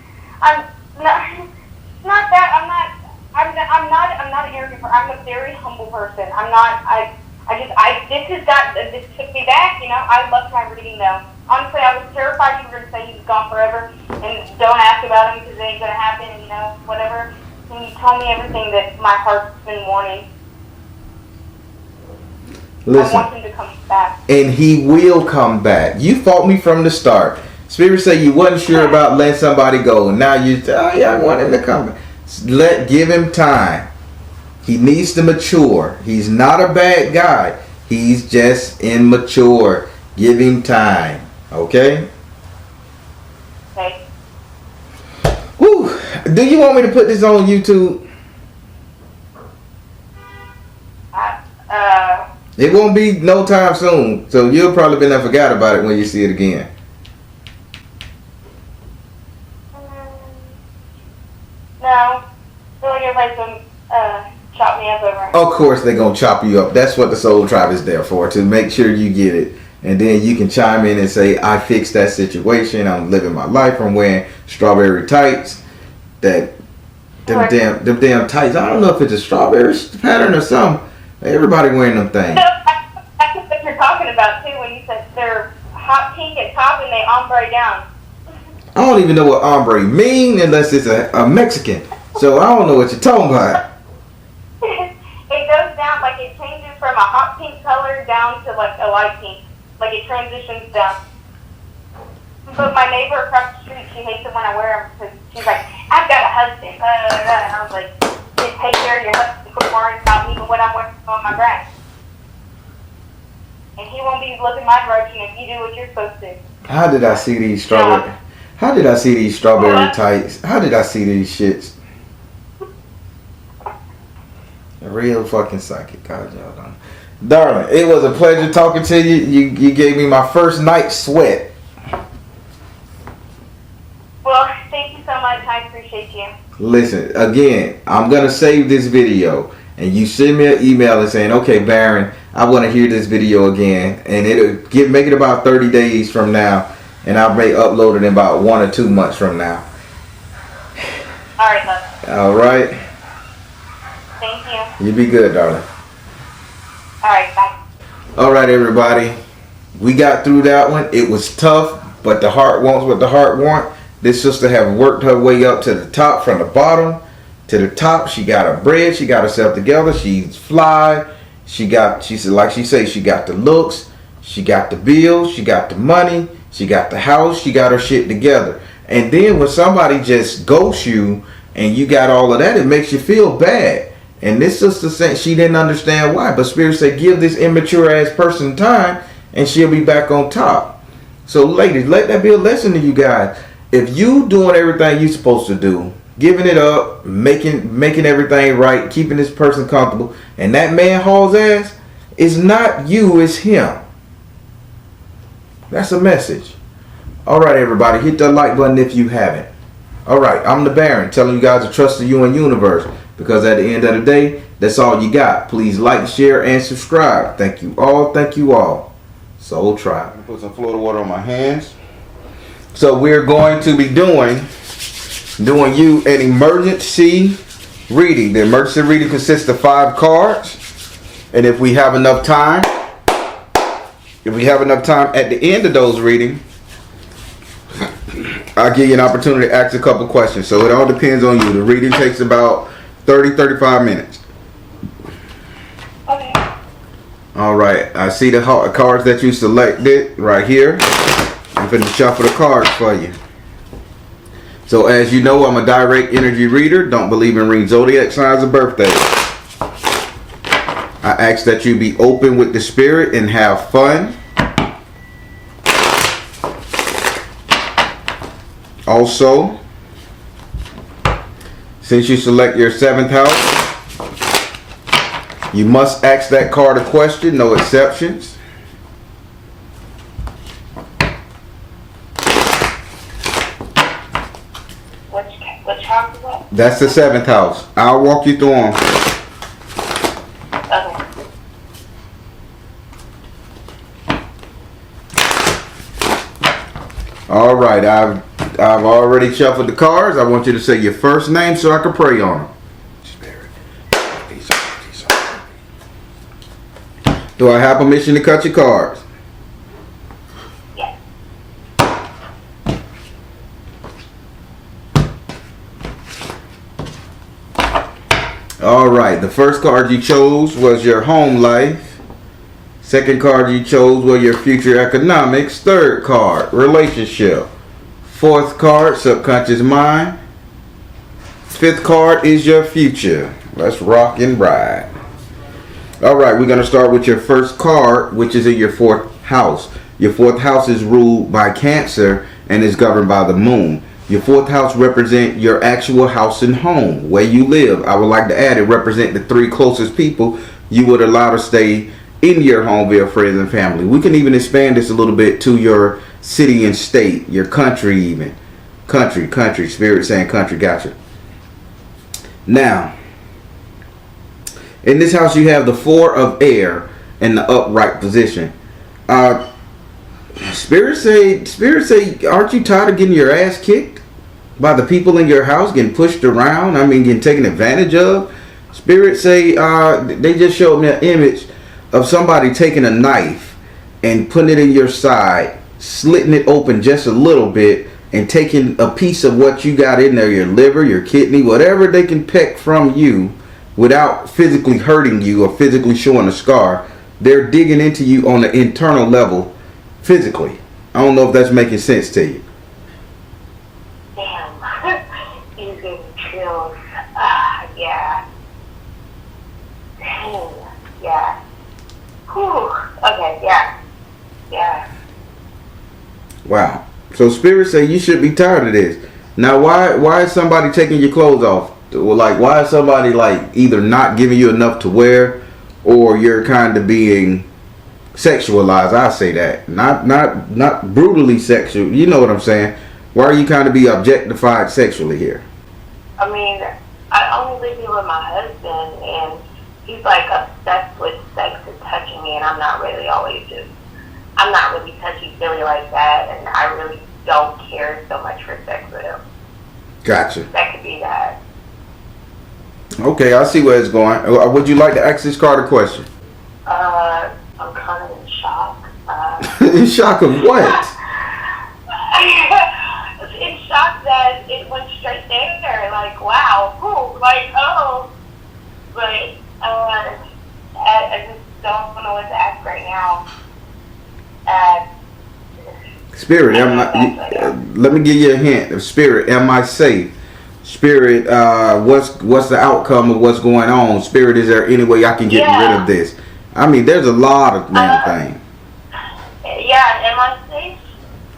not an arrogant person. I'm a very humble person. This took me back, you know. I loved my reading though. Honestly, I was terrified you were going to say he was gone forever and don't ask about him because it ain't going to happen, you know, whatever. And you told me everything that my heart's been wanting. Listen, I want him to come back. and he will come back. You fought me from the start. Spirit said you wasn't sure about letting somebody go, and now you I want him to come back. Give him time. He needs to mature. He's not a bad guy. He's just immature. Give him time. Okay? Okay. Woo. Do you want me to put this on YouTube? It won't be no time soon, so you'll probably been there forgot about it when you see it again. No. I feel like everybody's going to chop me up over. Of course they're going to chop you up. That's what the Soul Tribe is there for, to make sure you get it. And then you can chime in and say, I fixed that situation. I'm living my life. I'm wearing strawberry tights. Them damn tights. I don't know if it's a strawberry pattern or something. Everybody wearing them things. That's what you're talking about too when you said they're hot pink at top and they ombre down. I don't even know what ombre mean unless it's a Mexican. So I don't know what you're talking about. It goes down, like it changes from a hot pink color down to like a light pink. Like it transitions down. But my neighbor across the street, she hates it when I wear them because she's like, I've got a husband. And I was like, just take care of your husband. Quit worrying about me and what I'm wearing on my grass. And he won't be looking my direction if you do what you're supposed to. How did I see these strawberry? How did I see these strawberry tights? How did I see these shits? A real fucking psychic, God, y'all done. Darling, it was a pleasure talking to you. You gave me my first night sweat. Well, thank you so much. I appreciate you. Listen, again, I'm going to save this video. And you send me an email and saying, okay, Baron, I want to hear this video again. And it'll make it about 30 days from now. And I may upload it in about 1 or 2 months from now. All right, love. All right. Thank you. You be good, darling. All right, bye. All right, everybody. We got through that one. It was tough, but the heart wants what the heart wants. This sister have worked her way up to the top from the bottom to the top. She got her bread. She got herself together. She's fly. She said, like she say, she got the looks. She got the bills. She got the money. She got the house. She got her shit together. And then when somebody just ghosts you and you got all of that, it makes you feel bad. And this sister said she didn't understand why. But Spirit said, give this immature ass person time and she'll be back on top. So ladies, let that be a lesson to you guys. If you doing everything you're supposed to do, giving it up, making everything right, keeping this person comfortable, and that man hauls ass, it's not you, it's him. That's a message. Alright, everybody, hit that like button if you haven't. Alright, I'm the Baron, telling you guys to trust the you and universe. Because at the end of the day, that's all you got. Please like, share, and subscribe. Thank you all. Thank you all. Soul Tribe. Put some Florida water on my hands. So we're going to be doing you an emergency reading. The emergency reading consists of 5 cards. And if we have enough time, at the end of those readings, I'll give you an opportunity to ask a couple questions. So it all depends on you. The reading takes about 35 minutes. Okay. All right. I see the cards that you selected right here. I'm going to shuffle the cards for you. So as you know, I'm a direct energy reader. Don't believe in reading zodiac signs or birthdays. I ask that you be open with the spirit and have fun. Also, since you select your 7th house, you must ask that card a question, no exceptions. Which house is that? That's the 7th house. I'll walk you through them. Okay. All right, I've already shuffled the cards. I want you to say your first name so I can pray on them. Do I have permission to cut your cards? Yes. All right, the first card you chose was your home life. Second card you chose was your future economics. Third card, relationship. Fourth card, subconscious mind. Fifth card is your future. Let's rock and ride. All right, we're going to start with your first card, which is in your 4th house. Your 4th house is ruled by Cancer and is governed by the moon. Your 4th house represents your actual house and home, where you live. I would like to add it represent the 3 closest people you would allow to stay in your home via friends and family. We can even expand this a little bit to your city and state, your country even. Country, spirit saying country, gotcha. Now, in this house you have the 4 of air in the upright position. Spirit say, aren't you tired of getting your ass kicked by the people in your house, getting pushed around? I mean, getting taken advantage of? Spirit say, they just showed me an image of somebody taking a knife and putting it in your side, slitting it open just a little bit, and taking a piece of what you got in there, your liver, your kidney, whatever they can peck from you without physically hurting you or physically showing a scar. They're digging into you on the internal level physically. I don't know if that's making sense to you. Damn. You gave me chills. Yeah. Dang. Yeah. Whew. Okay, yeah. Yeah. Wow. So Spirit say you should be tired of this. Now why is somebody taking your clothes off? Like, why is somebody like either not giving you enough to wear, or you're kind of being sexualized? I say that. Not brutally sexual. You know what I'm saying? Why are you kind of be objectified sexually here? I mean, I only live here with my husband, and he's like obsessed with sex and touching me, and I'm not really touchy-feely like that, and I really don't care so much for sex with him. Gotcha. That could be that. Okay, I see where it's going. Would you like to ask this card a question? I'm kind of in shock. In shock of what? In shock that it went straight there. Like, wow. Whew, like, oh. But I just don't know what to ask right now. Spirit, let me give you a hint. Spirit, am I safe? Spirit, what's the outcome of what's going on? Spirit, is there any way I can get rid of this? I mean, there's a lot of damn things. Yeah, am I safe?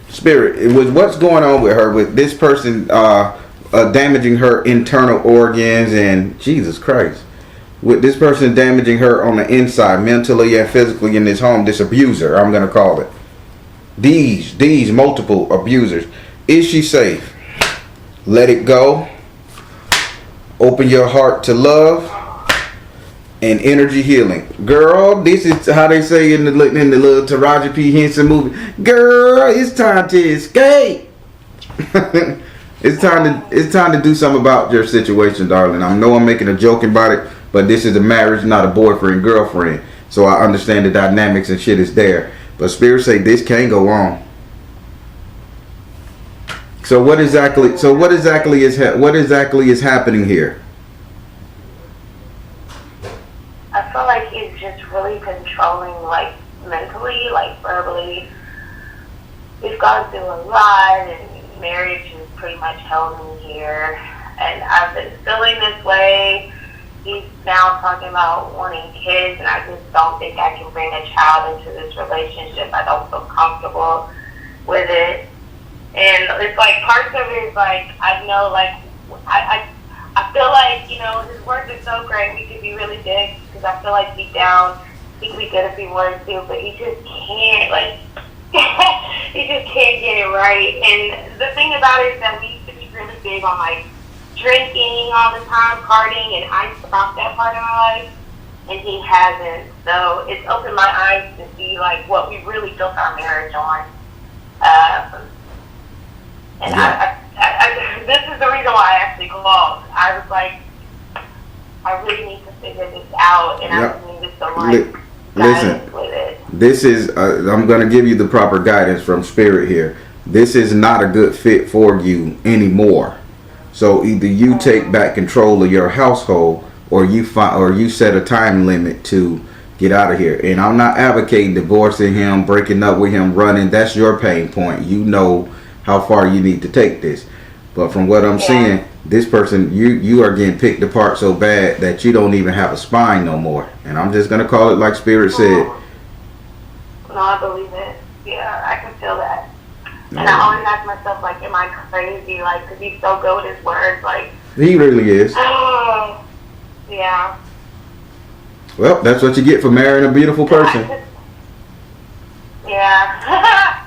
Spirit, with what's going on with her, with this person damaging her internal organs, and Jesus Christ, with this person damaging her on the inside, mentally and physically in this home, this abuser, I'm going to call it. These multiple abusers. Is she safe? Let it go. Open your heart to love and energy healing. Girl, this is how they say in the little Taraji P. Henson movie. Girl, it's time to escape. It's time to do something about your situation, darling. I know I'm making a joke about it, but this is a marriage, not a boyfriend, girlfriend. So I understand the dynamics and shit is there. But Spirit say this can't go on. So what exactly? So what exactly is happening here? I feel like he's just really controlling, like mentally, like verbally. We've gone through a lot, and marriage has pretty much held me here. And I've been feeling this way. He's now talking about wanting kids, and I just don't think I can bring a child into this relationship. I don't feel comfortable with it. And it's like parts of it is like, I know, like, I feel like, you know, his work is so great. We could be really big because I feel like deep down he could be good if he wanted to, but he just can't, like, he just can't get it right. And the thing about it is that we used to be really big on, like, drinking all the time, partying, and I stopped that part of my life, and he hasn't. So it's opened my eyes to see, like, what we really built our marriage on. And this is the reason why I actually called. I was like, I really need to figure this out, and I just needed some, like, guidance with it. This is, I'm going to give you the proper guidance from Spirit here. This is not a good fit for you anymore. So either you take back control of your household, or you set a time limit to get out of here. And I'm not advocating divorcing him, breaking up with him, running. That's your pain point. You know how far you need to take this. But from what I'm seeing, this person, you are getting picked apart so bad that you don't even have a spine no more. And I'm just going to call it like Spirit said. No, I believe it. Yeah, I can feel that. And I always ask myself, like, am I crazy? Like, because he's so good with his words. Like, he really is. Oh, yeah. Well, that's what you get for marrying a beautiful person. Yeah.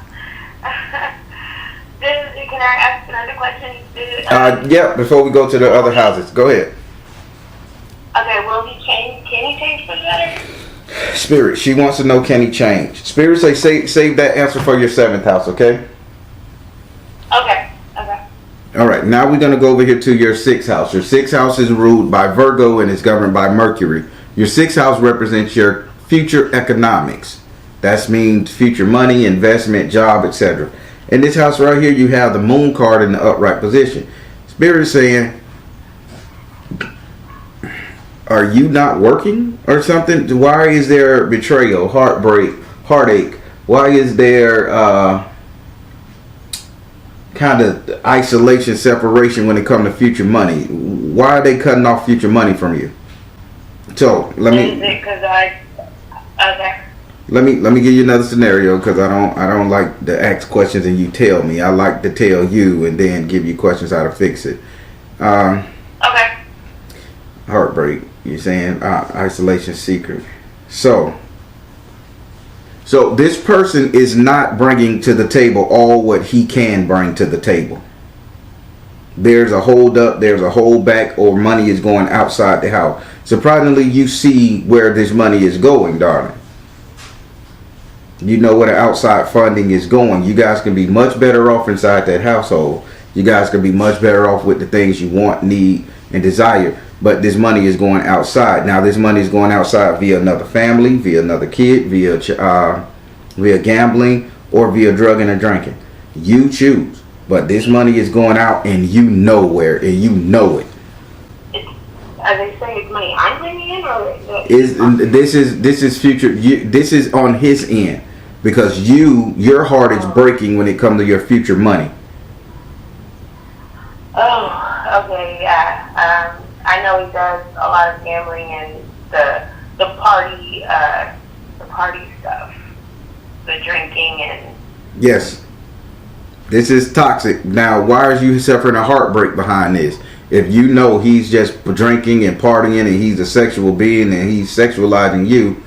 Can I ask another question? Yeah, before we go to the other houses. Go ahead. Okay, will he change? Can he change for the better? Spirit, she wants to know, can he change? Spirit say save that answer for your 7th house, okay? Okay. All right, now we're going to go over here to your 6th house. Your 6th house is ruled by Virgo and is governed by Mercury. Your 6th house represents your future economics. That means future money, investment, job, etc. In this house right here, you have the moon card in the upright position. Spirit is saying, are you not working or something? Why is there betrayal, heartbreak, heartache? Why is there kind of isolation, separation when it comes to future money? Why are they cutting off future money from you? So let me. Is it because okay. Let me give you another scenario, because I don't like to ask questions and you tell me. I like to tell you and then give you questions how to fix it. Okay. Heartbreak. You're saying isolation, secret. So this person is not bringing to the table all what he can bring to the table. There's a hold up, there's a hold back, or money is going outside the house. Surprisingly, you see where this money is going, darling. You know where the outside funding is going. You guys can be much better off inside that household. You guys can be much better off with the things you want, need, and desire. But this money is going outside. Now, this money is going outside via another family, via another kid, via gambling, or via drugging or drinking. You choose. But this money is going out, and you know where, and you know it. As they say, it's money I'm bringing in, or this is future. This is on his end, because your heart is breaking when it comes to your future money. Oh, okay, yeah. I know he does a lot of gambling and the party stuff, the drinking and. Yes, this is toxic. Now, why are you suffering a heartbreak behind this? If you know he's just drinking and partying and he's a sexual being and he's sexualizing you,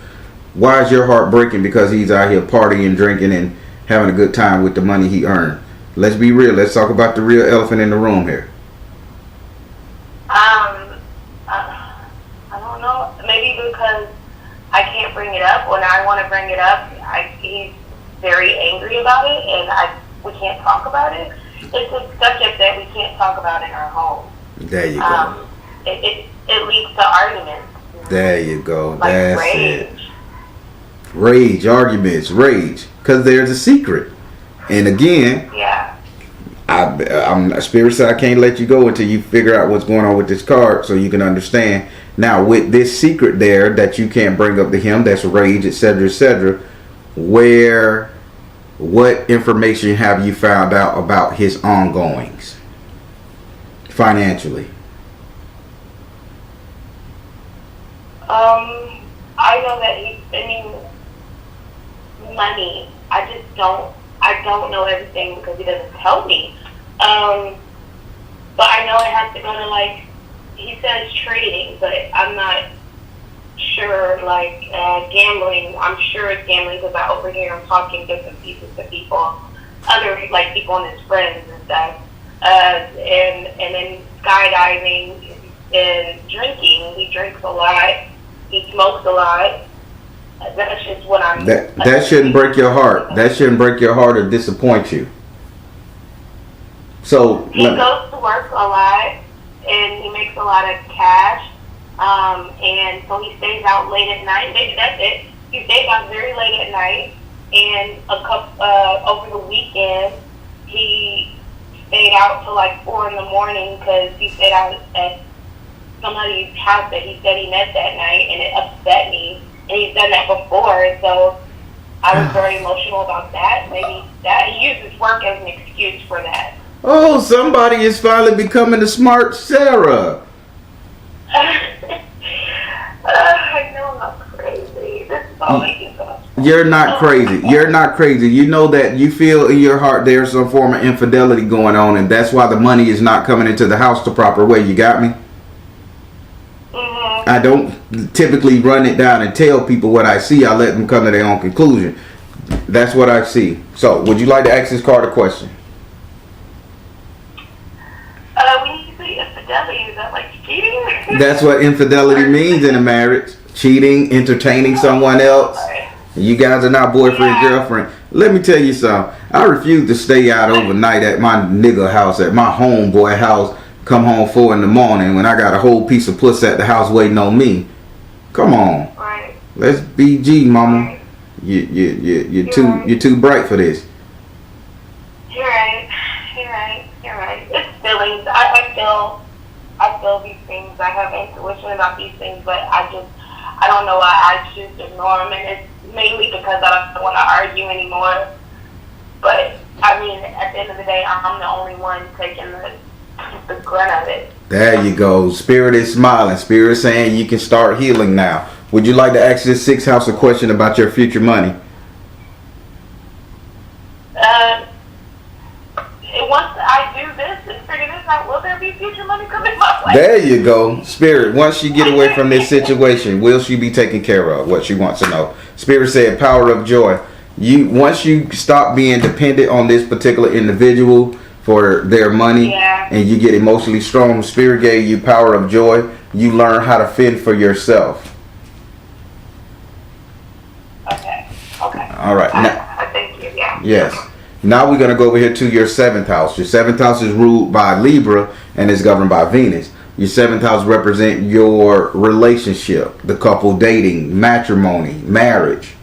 why is your heart breaking because he's out here partying, drinking, and having a good time with the money he earned? Let's be real. Let's talk about the real elephant in the room here. I don't know. Maybe because I can't bring it up. When I want to bring it up, he's very angry about it, and we can't talk about it. It's a subject that we can't talk about in our home. There you go. It leads to arguments. There you go. Like that's rage. it. Rage, arguments, rage. Because there's a secret. And again, I'm Spirit said I can't let you go until you figure out what's going on with this card, so you can understand. Now, with this secret there that you can't bring up to him, that's rage, etc., etc. What information have you found out about his ongoings financially? I know that he's spending money. I don't know everything because he doesn't tell me. But I know it has to go to, like, he says trading, but I'm not sure, like, gambling. I'm sure it's gambling because I overhear him talking different pieces to people, other, like, people and his friends and stuff. And then skydiving and drinking. He drinks a lot. He smokes a lot. That's just what I'm... That shouldn't break your heart. That shouldn't break your heart or disappoint you. So he goes to work a lot, and he makes a lot of cash, and so he stays out late at night. Maybe that's it. He stays out very late at night, and over the weekend, he stayed out till like 4 in the morning because he stayed out at somebody's house that he said he met that night, and it upset me. And he's done that before, so I was very emotional about that. Maybe that he uses work as an excuse for that. Oh, somebody is finally becoming a smart Sarah. I know I'm not crazy. This is all making sense. You're not crazy. You're not crazy. You know that you feel in your heart there's some form of infidelity going on, and that's why the money is not coming into the house the proper way. You got me? I don't typically run it down and tell people what I see. I let them come to their own conclusion. That's what I see. So, would you like to ask this card a question? When you say infidelity, is that like cheating? That's what infidelity means in a marriage. Cheating, entertaining someone else. You guys are not boyfriend, girlfriend. Let me tell you something. I refuse to stay out overnight at my nigga house, at my homeboy house. Come home 4 in the morning when I got a whole piece of puss at the house waiting on me. Come on. Right. Let's BG, mama. Right. You're too bright for this. You're right. It's feelings. I feel these things. I have intuition about these things, but I don't know why I choose to ignore them, and it's mainly because I don't want to argue anymore. But I mean, at the end of the day, I'm the only one taking the grunt of it. There you go. Spirit is smiling. Spirit is saying you can start healing now. Would you like to ask this 6th house a question about your future money? Once I do this and figure this out, will there be future money coming my way? There you go. Spirit, once you get away from this situation, will she be taken care of? What she wants to know. Spirit said power of joy. Once you stop being dependent on this particular individual for their money, and you get emotionally strong, Spirit gave you power of joy. You learn how to fend for yourself. Okay. All right. I thank you. Yeah. Yes. Now we're going to go over here to your 7th house. Your 7th house is ruled by Libra and is governed by Venus. Your 7th house represents your relationship, the couple dating, matrimony, marriage.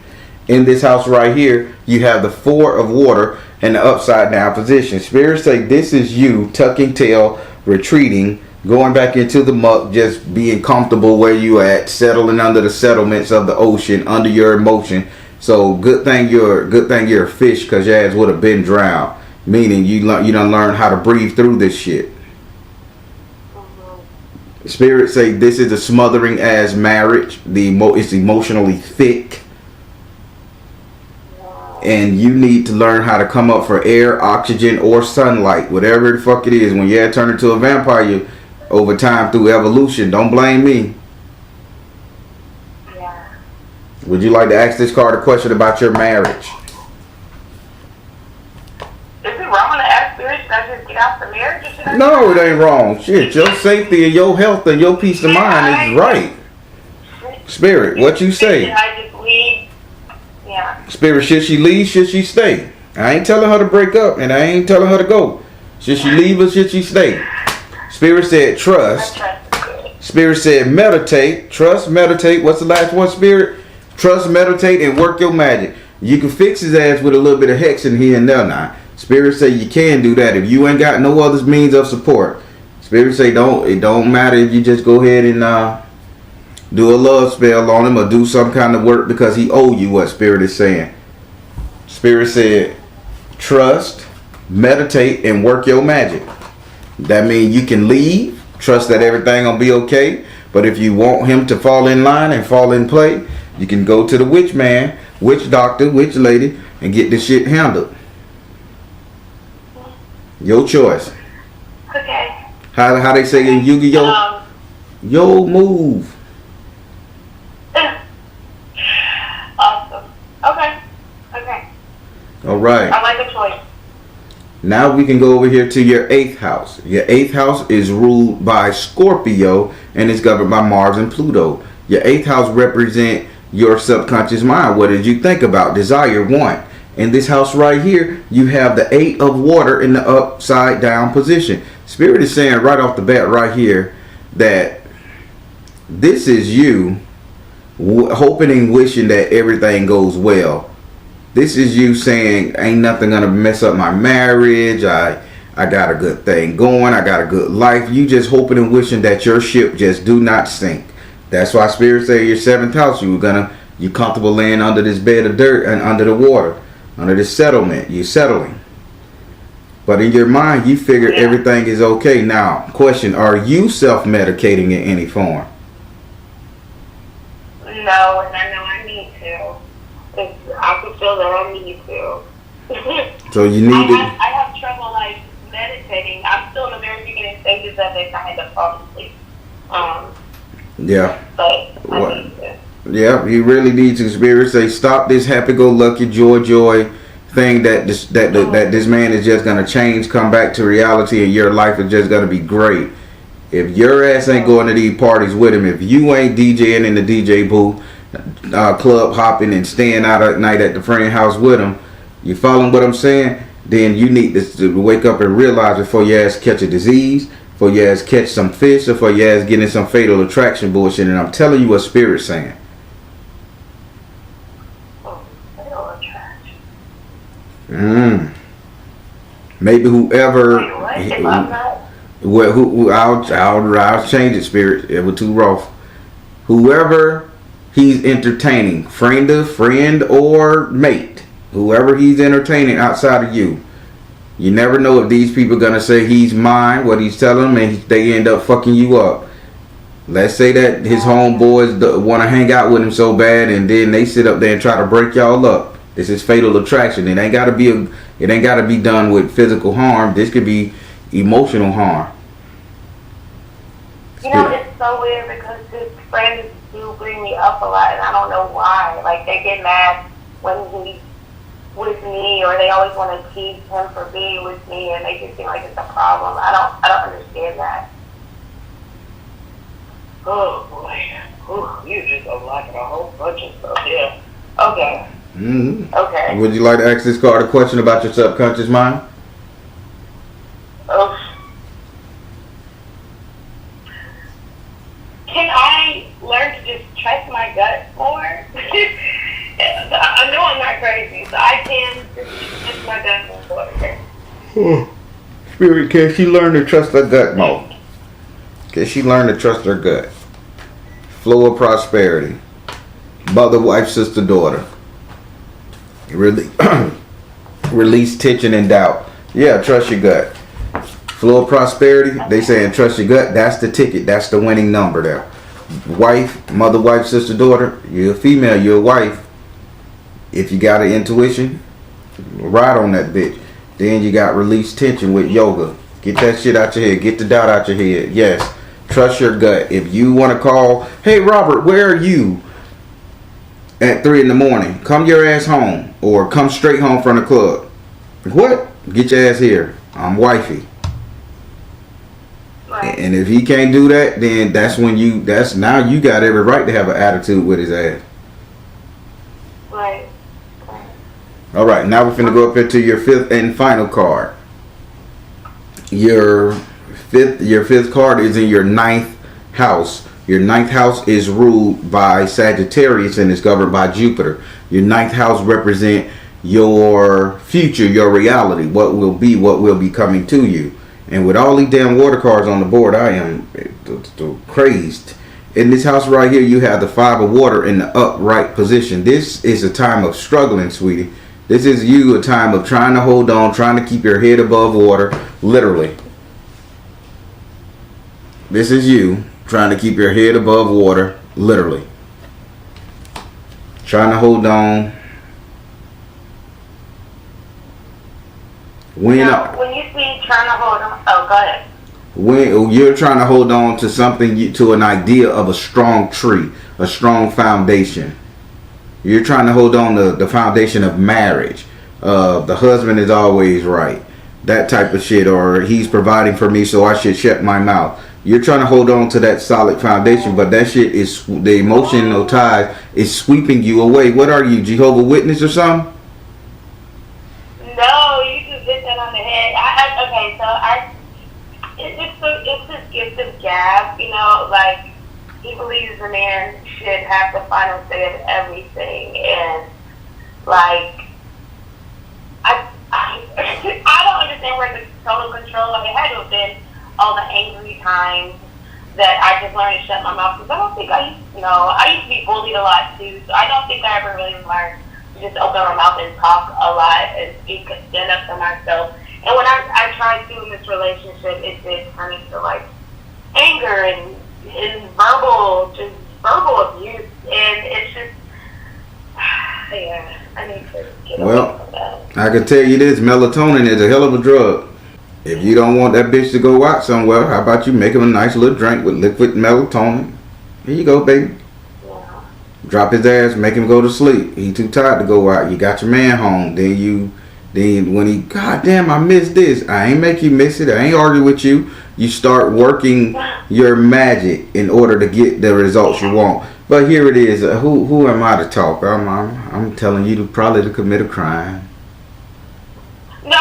In this house right here, you have the 4 of water and the upside down position. Spirits say this is you tucking tail, retreating, going back into the muck, just being comfortable where you at, settling under the settlements of the ocean, under your emotion. So good thing you're a fish, because your ass would have been drowned. Meaning you done learn how to breathe through this shit. Spirits say this is a smothering ass marriage. It's emotionally thick. And you need to learn how to come up for air, oxygen, or sunlight. Whatever the fuck it is. When you turn into a vampire over time through evolution, don't blame me. Yeah. Would you like to ask this card a question about your marriage? Is it wrong to ask spirits that just get out the marriage? No, it ain't wrong. Shit, your safety and your health and your peace of mind is right. Spirit, what you say? Should I just leave? Yeah. Spirit, should she leave? Should she stay? I ain't telling her to break up, and I ain't telling her to go. Should she leave or should she stay? Spirit said trust. Spirit said meditate. Trust, meditate. What's the last one, Spirit? Trust, meditate, and work your magic. You can fix his ass with a little bit of hex in here and there now. Spirit say you can do that if you ain't got no other means of support. Spirit say it don't matter if you just go ahead and do a love spell on him or do some kind of work because he owe you what Spirit is saying. Spirit said, trust, meditate, and work your magic. That means you can leave, trust that everything gonna be okay. But if you want him to fall in line and fall in play, you can go to the witch man, witch doctor, witch lady, and get this shit handled. Your choice. Okay. How they say in Yu-Gi-Oh? Yo move. Awesome. Okay. All right. I like the choice. Now we can go over here to your 8th house. Your 8th house is ruled by Scorpio and is governed by Mars and Pluto. Your 8th house represent your subconscious mind. What did you think about? Desire, want. In this house right here, you have the 8 of water in the upside down position. Spirit is saying right off the bat right here that this is you hoping and wishing that everything goes well. This is you saying, ain't nothing gonna mess up my marriage. I got a good thing going. I got a good life. You just hoping and wishing that your ship just do not sink. That's why Spirit say your 7th house, you comfortable laying under this bed of dirt and under the water, under this settlement. You're settling. But in your mind, you figure everything is okay. Now, question, are you self-medicating in any form? No, and I know I need to. I can feel that I need to. So you need I have trouble like meditating. I'm still in the very beginning stages of it. I end up falling asleep. Yeah. But I need to. Yeah, you really need to. Spirit say stop this happy-go-lucky joy thing that this man is just gonna change, come back to reality, and your life is just gonna be great. If your ass ain't going to these parties with him, if you ain't DJing in the DJ booth, club hopping and staying out at night at the friend house with him, you following what I'm saying? Then you need to wake up and realize before your ass catch a disease, before your ass catch some fish, or before your ass get in some fatal attraction bullshit. And I'm telling you what Spirit's saying. Fatal attraction. Maybe whoever. Wait, what? If I'm not. Well, I'll change it, Spirit. It was too rough. Whoever he's entertaining, friend or mate, whoever he's entertaining outside of you, you never know if these people are gonna say he's mine, what he's telling them, and they end up fucking you up. Let's say that his homeboys want to hang out with him so bad, and then they sit up there and try to break y'all up. This is fatal attraction. It ain't gotta be done with physical harm. This could be emotional harm. You know, it's so weird because his friends do bring me up a lot, and I don't know why. Like, they get mad when he's with me, or they always want to tease him for being with me and make it seem like it's a problem. I don't understand that. Oh boy, ooh, you just unlocking a whole bunch of stuff. Yeah. Okay. Okay. Would you like to ask this card a question about your subconscious mind? Can I learn to just trust my gut more? I know I'm not crazy, so I can just trust my gut more. Spirit, can she learn to trust her gut more? Can she learn to trust her gut? Flow of prosperity. Mother, wife, sister, daughter. Really release tension and doubt. Yeah, trust your gut. Flow of prosperity, they saying trust your gut. That's the ticket. That's the winning number there. Wife, mother, wife, sister, daughter. You're a female. You're a wife. If you got an intuition, ride on that bitch. Then you got release tension with yoga. Get that shit out your head. Get the doubt out your head. Yes. Trust your gut. If you want to call, hey Robert, where are you? At 3 in the morning. Come your ass home. Or come straight home from the club. What? Get your ass here. I'm wifey. Right. And if he can't do that, then now you got every right to have an attitude with his ass. Right. All right, now we're finna go up into your 5th and final card. Your fifth card is in your 9th house. Your 9th house is ruled by Sagittarius and is governed by Jupiter. Your 9th house represent your future, your reality, what will be coming to you. And with all these damn water cards on the board, I am crazed. In this house right here, you have the 5 of water in the upright position. This is a time of struggling, sweetie. This is you a time of trying to hold on, trying to keep your head above water, literally. This is you trying to keep your head above water, literally. Trying to hold on. When you see trying to hold on, oh, go ahead. When you're trying to hold on to something, to an idea of a strong tree, a strong foundation. You're trying to hold on to the foundation of marriage. The husband is always right. That type of shit. Or he's providing for me, so I should shut my mouth. You're trying to hold on to that solid foundation, but that shit is, the emotional tie is sweeping you away. What are you, Jehovah's Witness or something? No, you just hit that on the head. It's this gift of gab, you know, like, he believes the man should have the final say of everything, and, like, I don't understand where the total control, like, it had to have been all the angry times that I just learned to shut my mouth, because I don't think I used to be bullied a lot, too, so I don't think I ever really learned to just open my mouth and talk a lot and speak, stand up for myself. And when I tried to in this relationship, it did turn into, like, anger and verbal abuse. And it's just, yeah, I need to get away from that. I can tell you this, melatonin is a hell of a drug. If you don't want that bitch to go out somewhere, how about you make him a nice little drink with liquid melatonin? Here you go, baby. Yeah. Drop his ass, make him go to sleep. He too tired to go out. You got your man home. Then when he, God damn, I missed this. I ain't make you miss it. I ain't argue with you. You start working your magic in order to get the results you want. But here it is. Who am I to talk? I'm telling you to commit a crime. No.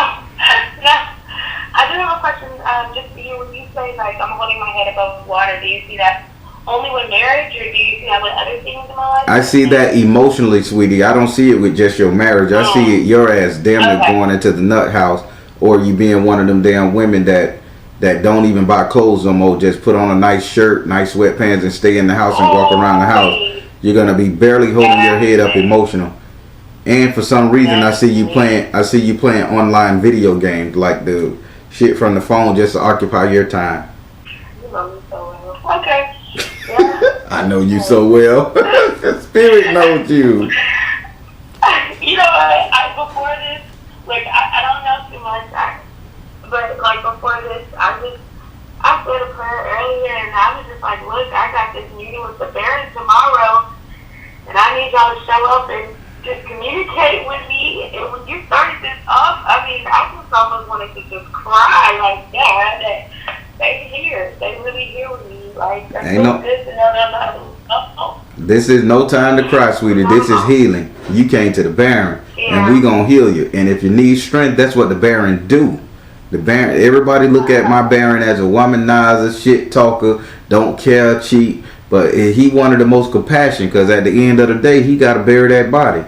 I do have a question. Just for you, when you say, like, I'm holding my head above water, do you see that only with marriage, or do you see that with other things in my life? I see that emotionally, sweetie. I don't see it with just your marriage. I see it your ass damn near going into the nut house, or you being one of them damn women that don't even buy clothes no more. Just put on a nice shirt, nice sweatpants, and stay in the house and walk around the house. You're gonna be barely holding your head up emotional. And for some reason, I see you playing online video games, like the shit from the phone, just to occupy your time. You know me so well. Okay. Yeah. I know you so well. Spirit knows you. You know what? Before this, like, I don't know too much, but, like, before this, I said a prayer earlier, and I was just like, look, I got this meeting with the Baron tomorrow, and I need y'all to show up and just communicate with me. And when you started this off, I mean, I just almost wanted to just cry, like, yeah, that they here. They really here with me. Like, I feel this and no. This is no time to cry, sweetie. This is healing. You came to the Baron, yeah. and we gonna heal you. And if you need strength, that's what the Baron do. The Baron, everybody look at my Baron as a womanizer, shit talker, don't care, cheat. But he one of the most compassionate, because at the end of the day, he gotta bury that body.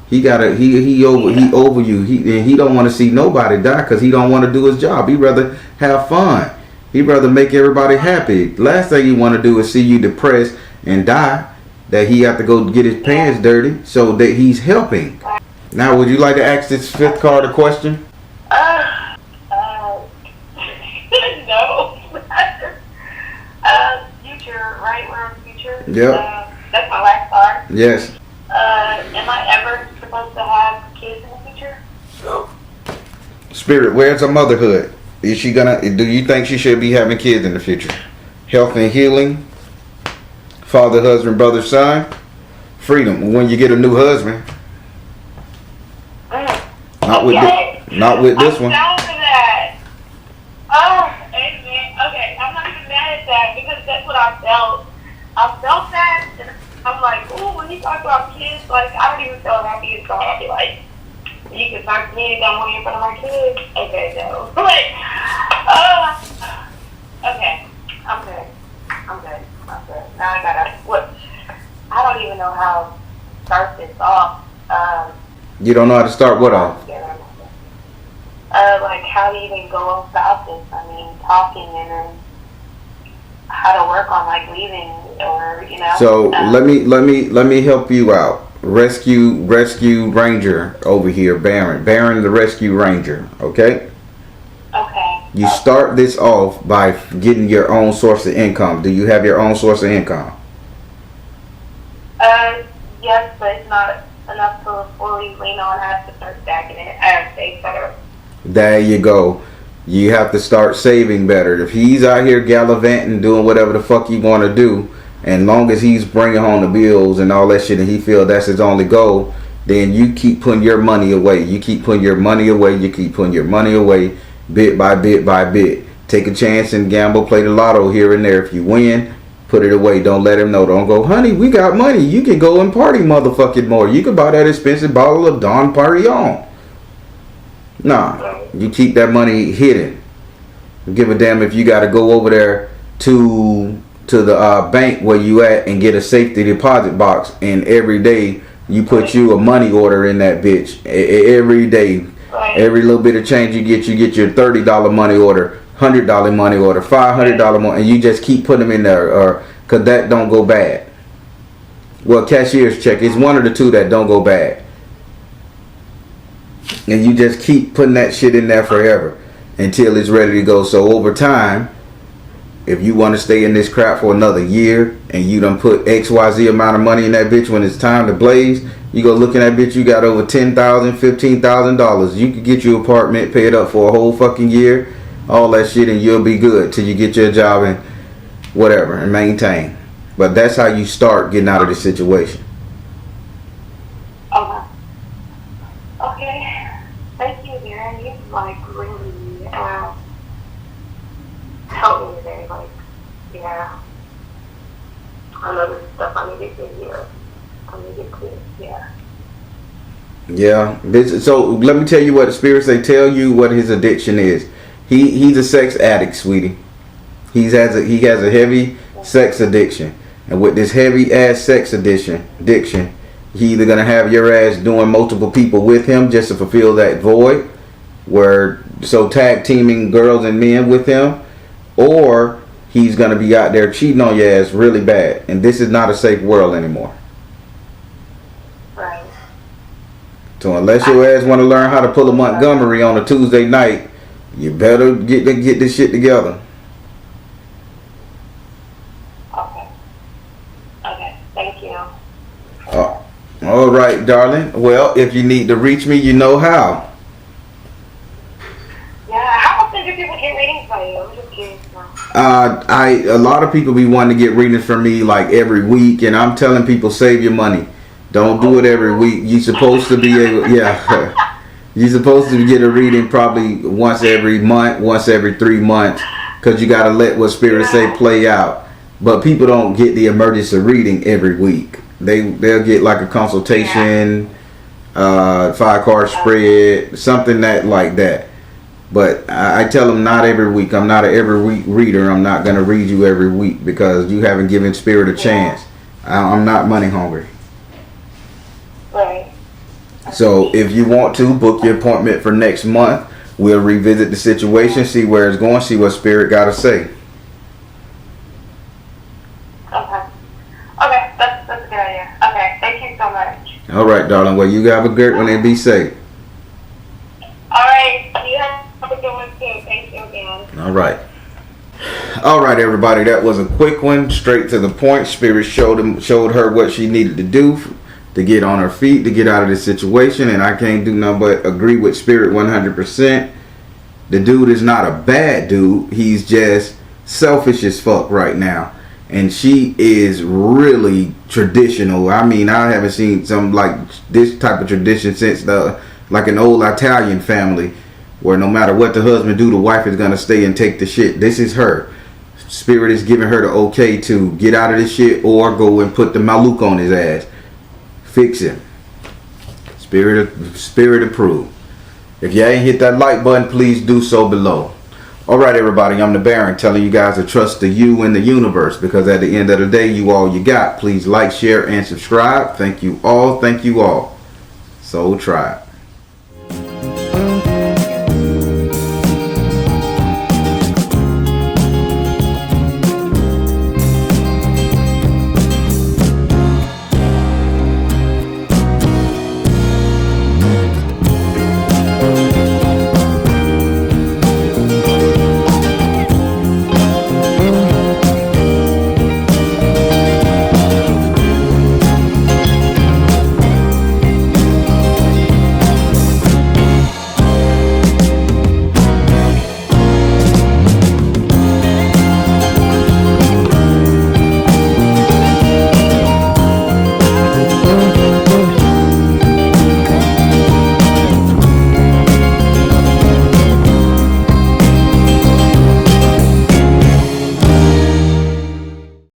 He over you. He don't want to see nobody die, because he don't want to do his job. He rather have fun. He'd rather make everybody happy. Last thing he want to do is see you depressed and die, that he have to go get his pants dirty, so that he's helping. Now, would you like to ask this fifth card a question? No. Future, right? We're on future. Yep. That's my last card. Yes. Am I ever supposed to have kids in the future? Spirit, where's her motherhood? Is she do you think she should be having kids in the future? Health and healing, father, husband, brother, son, freedom. When you get a new husband, not with this one. I'm down for that. Oh, amen. Okay, I'm not even mad at that, because that's what I felt. I felt that, and I'm like, ooh, when you talk about kids, like, I don't even feel happy and so I'll be like, you can talk to me, I'm in front of my kids. Okay, no. Like, okay, I'm good. Now I don't even know how to start this off. You don't know how to start what off? Like how to even go about this. I mean, talking and then how to work on like leaving or So let me help you out. Rescue Ranger over here, Baron the Rescue Ranger. Okay. Okay. You start this off by getting your own source of income. Do you have your own source of income? Yes, but it's not enough to fully lean on. I have to start stacking it. I have to save better. There you go. You have to start saving better. If he's out here gallivanting, doing whatever the fuck you want to do, and long as he's bringing home the bills and all that shit, and he feel that's his only goal, then you keep putting your money away. You keep putting your money away. You keep putting your money away, bit by bit by bit. Take a chance and gamble, play the lotto here and there. If you win, put it away. Don't let him know. Don't go, honey, we got money. You can go and party motherfucking more. You can buy that expensive bottle of Don Perignon. Nah, you keep that money hidden. Give a damn if you got to go over there to the bank where you at and get a safety deposit box, and every day you put you a money order in that bitch. Every day, every little bit of change you get your $30 money order, $100 money order, $500 money, and you just keep putting them in there, or cause that don't go bad. Well, cashier's check is one of the two that don't go bad. And you just keep putting that shit in there forever until it's ready to go. So over time, if you want to stay in this crap for another year and you done put XYZ amount of money in that bitch, when it's time to blaze, you go look in that bitch, you got over $10,000, $15,000. You could get your apartment, pay it up for a whole fucking year, all that shit, and you'll be good till you get your job and whatever and maintain. But that's how you start getting out of this situation. Okay. Thank you, Darren. You really helped me today. I know there's stuff I need to get here. I need to get clear. Yeah. So let me tell you what the spirits they tell you what his addiction is. He's a sex addict, sweetie. He has a heavy sex addiction, and with this heavy ass sex addiction, he either gonna have your ass doing multiple people with him just to fulfill that void, tag teaming girls and men with him, or he's gonna be out there cheating on your ass really bad, and this is not a safe world anymore. Right. So unless your ass want to learn how to pull a Montgomery on a Tuesday night, you better get this shit together. Okay. Thank you. All right, darling. Well, if you need to reach me, you know how. Yeah. How often do people get readings by you? I'm just curious now. A lot of people be wanting to get readings from me like every week, and I'm telling people, save your money. Don't do it every week. You're supposed to be able, you're supposed to get a reading probably once every month, once every 3 months, because you got to let what spirits say play out. But people don't get the emergency reading every week. They'll get like a consultation, 5-card spread, something like that. But I tell them not every week. I'm not an every week reader. I'm not going to read you every week because you haven't given spirit a chance. I'm not money hungry. Right. So if you want to book your appointment for next month, we'll revisit the situation, see where it's going, see what spirit got to say. Okay, that's a good idea. Okay, thank you so much. All right, darling. Well, you have a great one and be safe. All right, you have a good one too. Thank you again. All right, everybody. That was a quick one, straight to the point. Spirit showed her what she needed to do to get on her feet, to get out of this situation, and I can't do nothing but agree with Spirit 100%. The dude is not a bad dude. He's just selfish as fuck right now. And she is really traditional. I mean, I haven't seen some like this type of tradition since like an old Italian family, where no matter what the husband do, the wife is gonna stay and take the shit. This is her. Spirit is giving her the okay to get out of this shit or go and put the Maluk on his ass. Fix him. Spirit approved. If you ain't hit that like button, please do so below. Alright, everybody, I'm the Baron telling you guys to trust the you and the universe, because at the end of the day, you all you got. Please like, share, and subscribe. Thank you all. Thank you all. Soul Tribe.